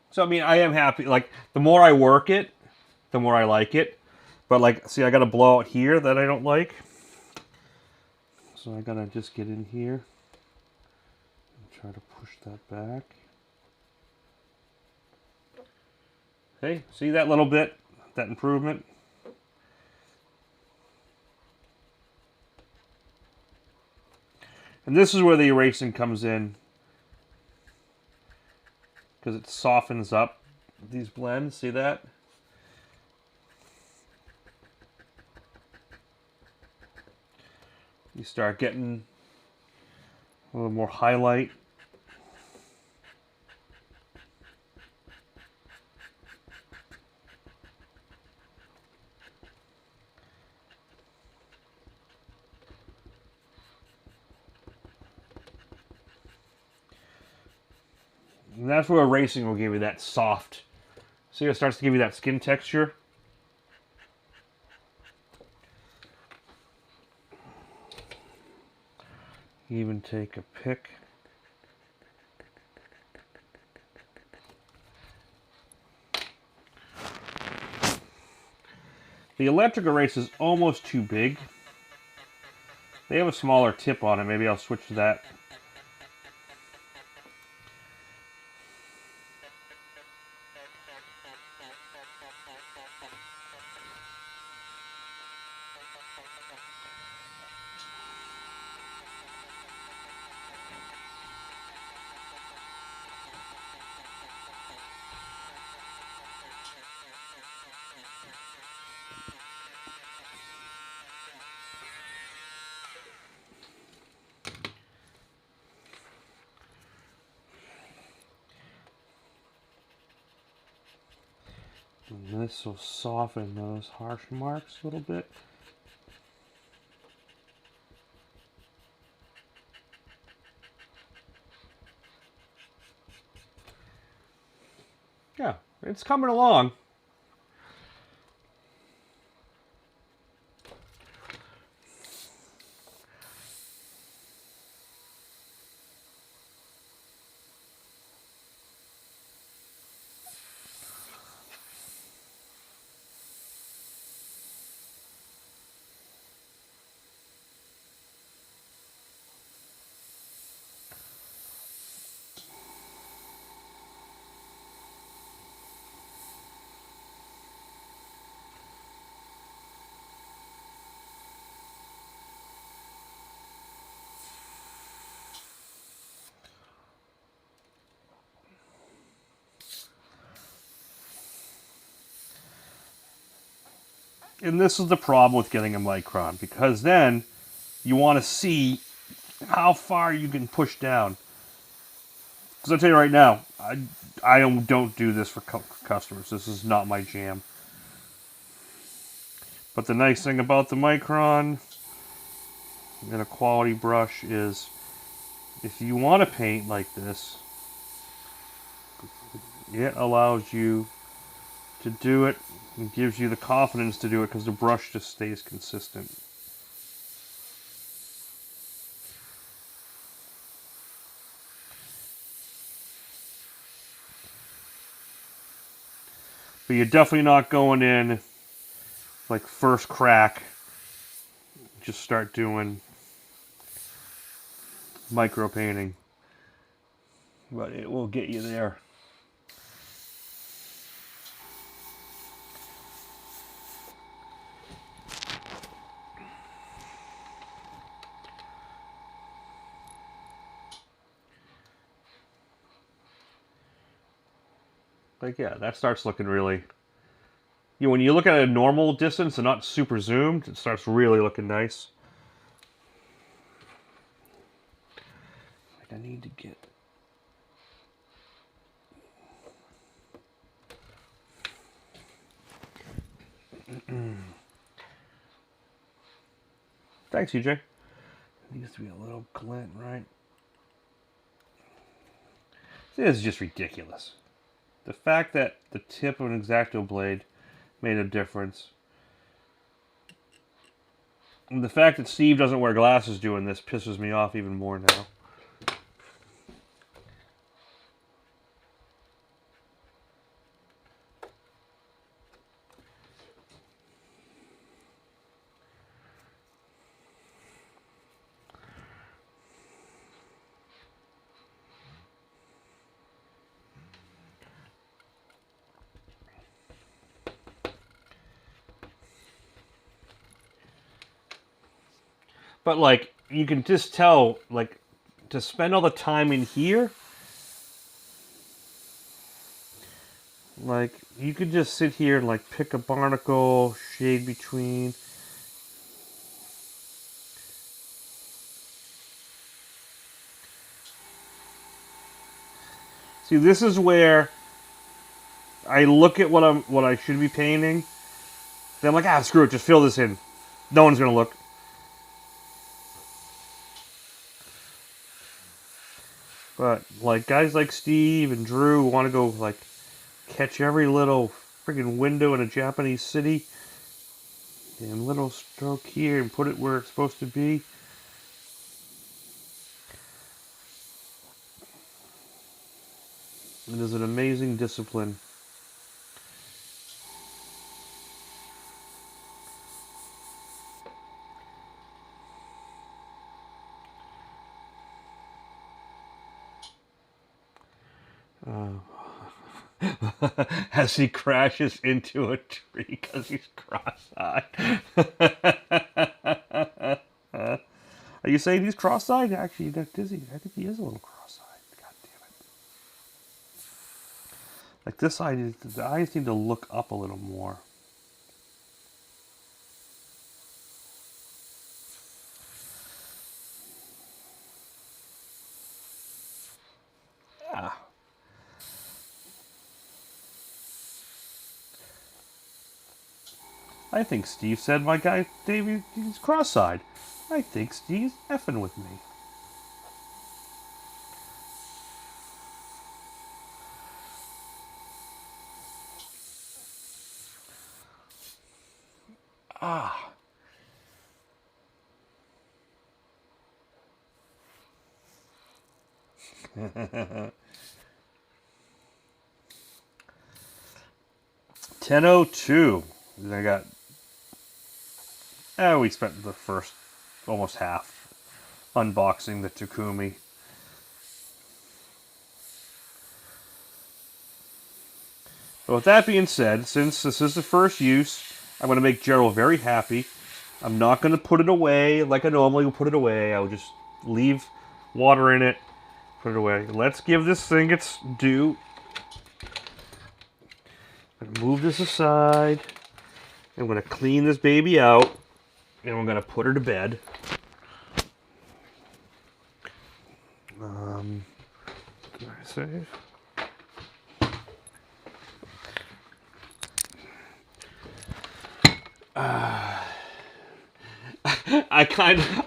So, I mean, I am happy. Like, the more I work it, the more I like it. But, like, see, I got a blowout here that I don't like. So I gotta just get in here and try to push that back. Hey, see that little bit? That improvement? And this is where the erasing comes in, because it softens up these blends. See that? You start getting a little more highlight. And that's where erasing will give you that soft. See, it starts to give you that skin texture. Even take a pick. The electric erase is almost too big. They have a smaller tip on it. Maybe I'll switch to that. And this will soften those harsh marks a little bit. Yeah, it's coming along. And this is the problem with getting a Micron, because then you want to see how far you can push down. Because I'll tell you right now, I don't do this for customers. This is not my jam. But the nice thing about the Micron and a quality brush is, if you want to paint like this, it allows you to do it and gives you the confidence to do it, because the brush just stays consistent. But you're definitely not going in like first crack. Just start doing micro painting. But it will get you there. Like, yeah, that starts looking really... You know, when you look at a normal distance and not super zoomed, it starts really looking nice. I need to get... Thanks, EJ. It needs to be a little glint, right? This is just ridiculous. The fact that the tip of an X-Acto blade made a difference. And the fact that Steve doesn't wear glasses doing this pisses me off even more now. But, like, you can just tell, like, to spend all the time in here, like, you could just sit here and, like, pick a barnacle, shade between. See, this is where I look at what I should be painting. Then I'm like, ah, screw it, just fill this in. No one's gonna look. But, like, guys like Steve and Drew want to go, like, catch every little friggin' window in a Japanese city. And little stroke here and put it where it's supposed to be. It is an amazing discipline. As he crashes into a tree because he's cross-eyed. Are you saying he's cross-eyed? Actually, I think he is a little cross-eyed. God damn it. Like this eye, the eyes need to look up a little more. Yeah. I think Steve said my guy Davey he's cross-eyed. I think Steve's effing with me. Ah. $10.02. I got. We spent the first almost half unboxing the Takumi. But with that being said, since this is the first use, I'm going to make Gerald very happy. I'm not going to put it away like I normally would put it away. I'll just leave water in it, put it away. Let's give this thing its due. I'm going to move this aside. I'm going to clean this baby out. And we're going to put her to bed. Can I save?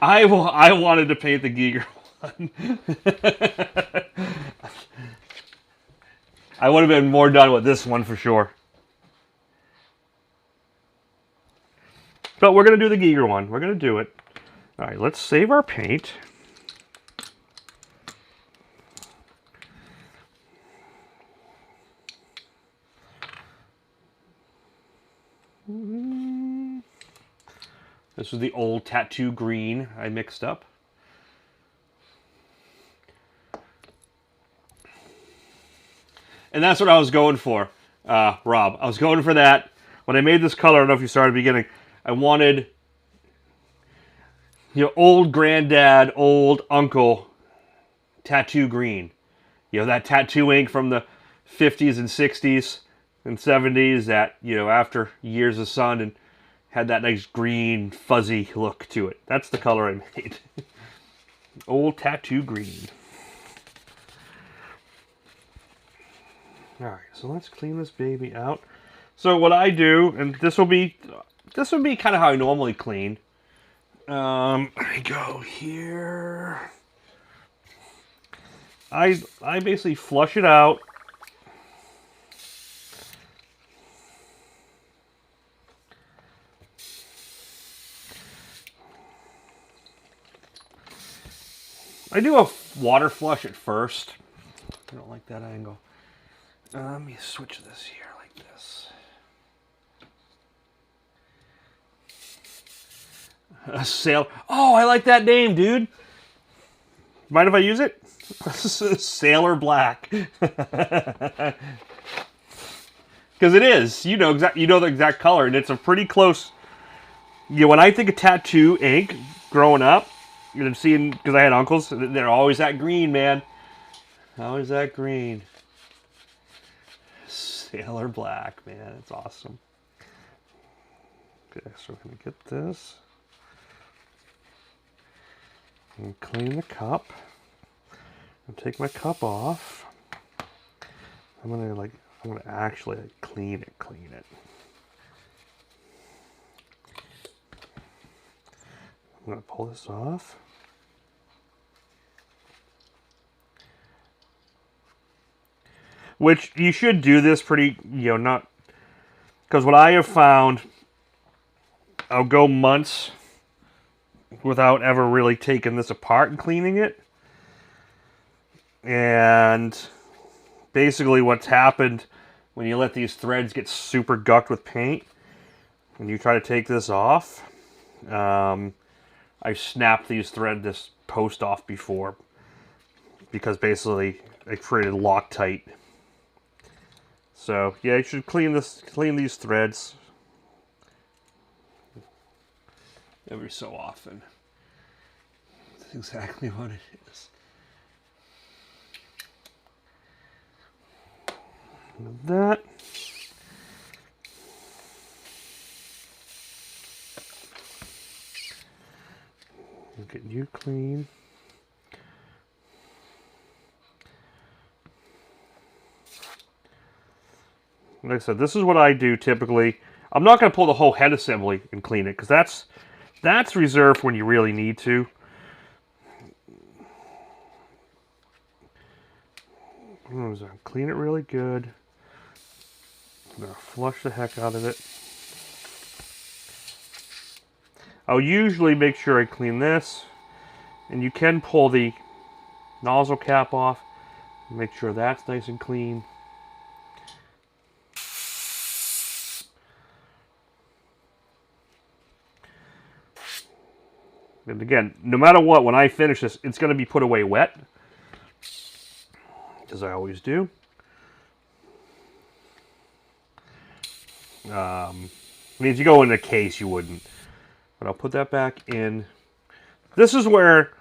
I wanted to paint the Giger one. I would have been more done with this one for sure. But we're going to do the Giger one. We're going to do it. All right, let's save our paint. This was the old tattoo green I mixed up. And that's what I was going for, Rob. I was going for that. When I made this color, I don't know if you saw at the beginning, I wanted, you know, old granddad, old uncle tattoo green. You know, that tattoo ink from the 50s and 60s and 70s that, you know, after years of sun and had that nice green fuzzy look to it. That's the color I made. Old tattoo green. Alright, so let's clean this baby out. So what I do, and this will be kind of how I normally clean. I go here. I basically flush it out. I do a water flush at first. I don't like that angle. Let me switch this here like this. A sail. Oh, I like that name, dude. Mind if I use it? Sailor Black. Because it is. You know the exact color, and it's a pretty close. You know, when I think of tattoo ink growing up, you know, seeing, because I had uncles, they're always that green, man. Always that green. Sailor Black, man. It's awesome. Okay, so we're going to get this. And clean the cup. And take my cup off. I'm gonna actually clean it. I'm gonna pull this off. Which you should do this pretty, you know, not, because what I have found, I'll go months without ever really taking this apart and cleaning it. And basically what's happened when you let these threads get super gucked with paint, when you try to take this off, I've snapped this post off before, because basically I created Loctite. So yeah, you should clean these threads every so often. That's exactly what it is. That. Get you clean. Like I said, this is what I do typically. I'm not going to pull the whole head assembly and clean it, because that's reserved when you really need to. Clean it really good. I'm going to flush the heck out of it. I'll usually make sure I clean this, and you can pull the nozzle cap off. Make sure that's nice and clean. And again, no matter what, when I finish this, it's going to be put away wet, as I always do. I mean, if you go in a case, you wouldn't. But I'll put that back in. This is where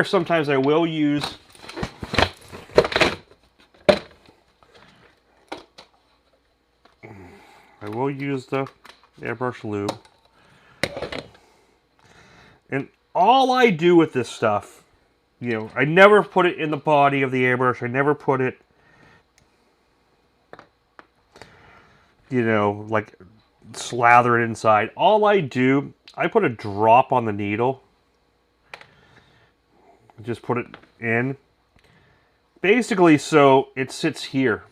sometimes I will use the airbrush lube. And all I do with this stuff, you know, I never put it in the body of the airbrush. I never put it, you know, like slather it inside. All I do, I put a drop on the needle. Just put it in. Basically, so it sits here.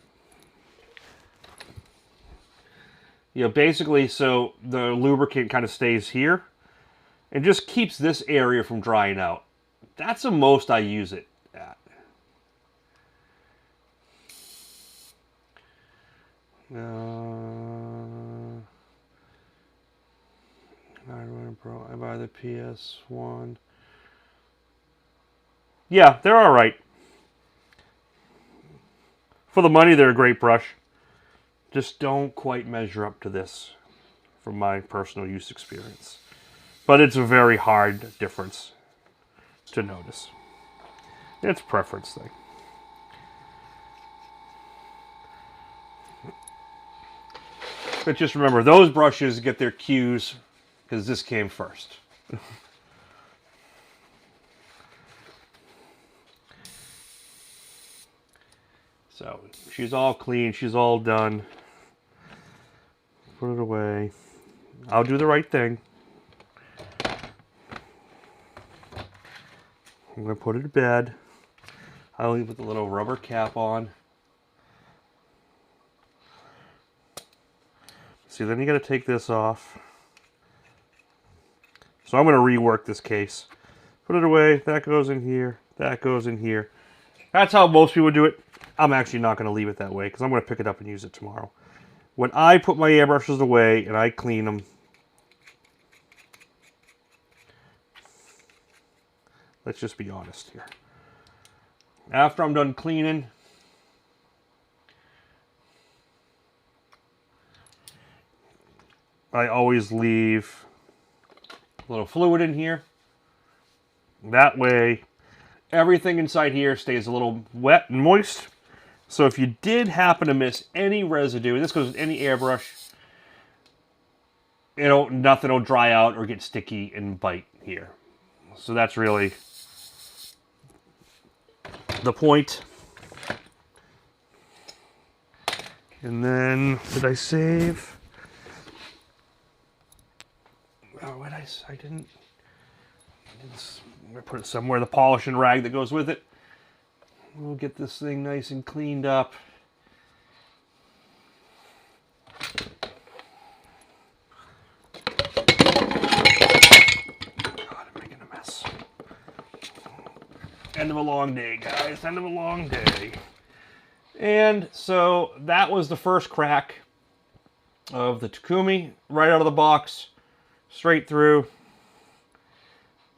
You know, basically, so the lubricant kind of stays here and just keeps this area from drying out. That's the most I use it at. I buy the PS1. Yeah, they're all right. For the money, they're a great brush. Just don't quite measure up to this from my personal use experience. But it's a very hard difference to notice. It's a preference thing. But just remember, those brushes get their cues because this came first. So she's all clean. She's all done. Put it away. I'll do the right thing. I'm going to put it to bed. I'll leave with the little rubber cap on. See, then you got to take this off. So I'm going to rework this case. Put it away. That goes in here. That goes in here. That's how most people do it. I'm actually not going to leave it that way because I'm going to pick it up and use it tomorrow. When I put my airbrushes away and I clean them, let's just be honest here. After I'm done cleaning, I always leave a little fluid in here. That way, everything inside here stays a little wet and moist. So if you did happen to miss any residue, and this goes with any airbrush, nothing will dry out or get sticky and bite here. So that's really the point. And then, did I save? Oh, I didn't. I'm gonna put it somewhere. The polishing rag that goes with it. We'll get this thing nice and cleaned up. God, I'm making a mess. End of a long day, guys. End of a long day. And so that was the first crack of the Takumi, right out of the box, straight through.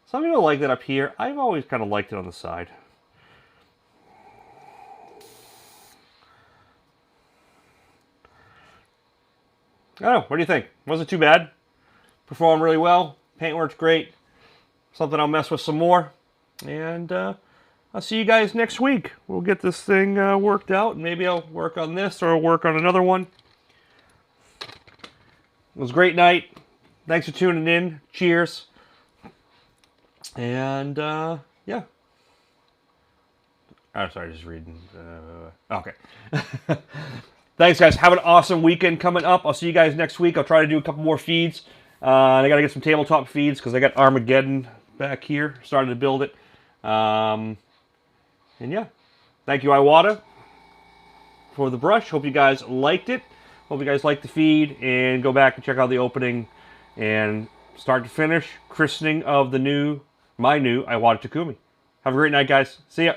Some people like that up here. I've always kind of liked it on the side. I don't know. What do you think? Wasn't too bad. Performed really well. Paintwork's great. Something I'll mess with some more. And I'll see you guys next week. We'll get this thing worked out. Maybe I'll work on this or I'll work on another one. It was a great night. Thanks for tuning in. Cheers. And yeah. Oh, sorry, just reading. Okay. Thanks, guys. Have an awesome weekend coming up. I'll see you guys next week. I'll try to do a couple more feeds. And I got to get some tabletop feeds because I got Armageddon back here. Starting to build it. And yeah. Thank you, Iwata, for the brush. Hope you guys liked it. Hope you guys liked the feed. And go back and check out the opening. And start to finish, christening of my new Iwata Takumi. Have a great night, guys. See ya.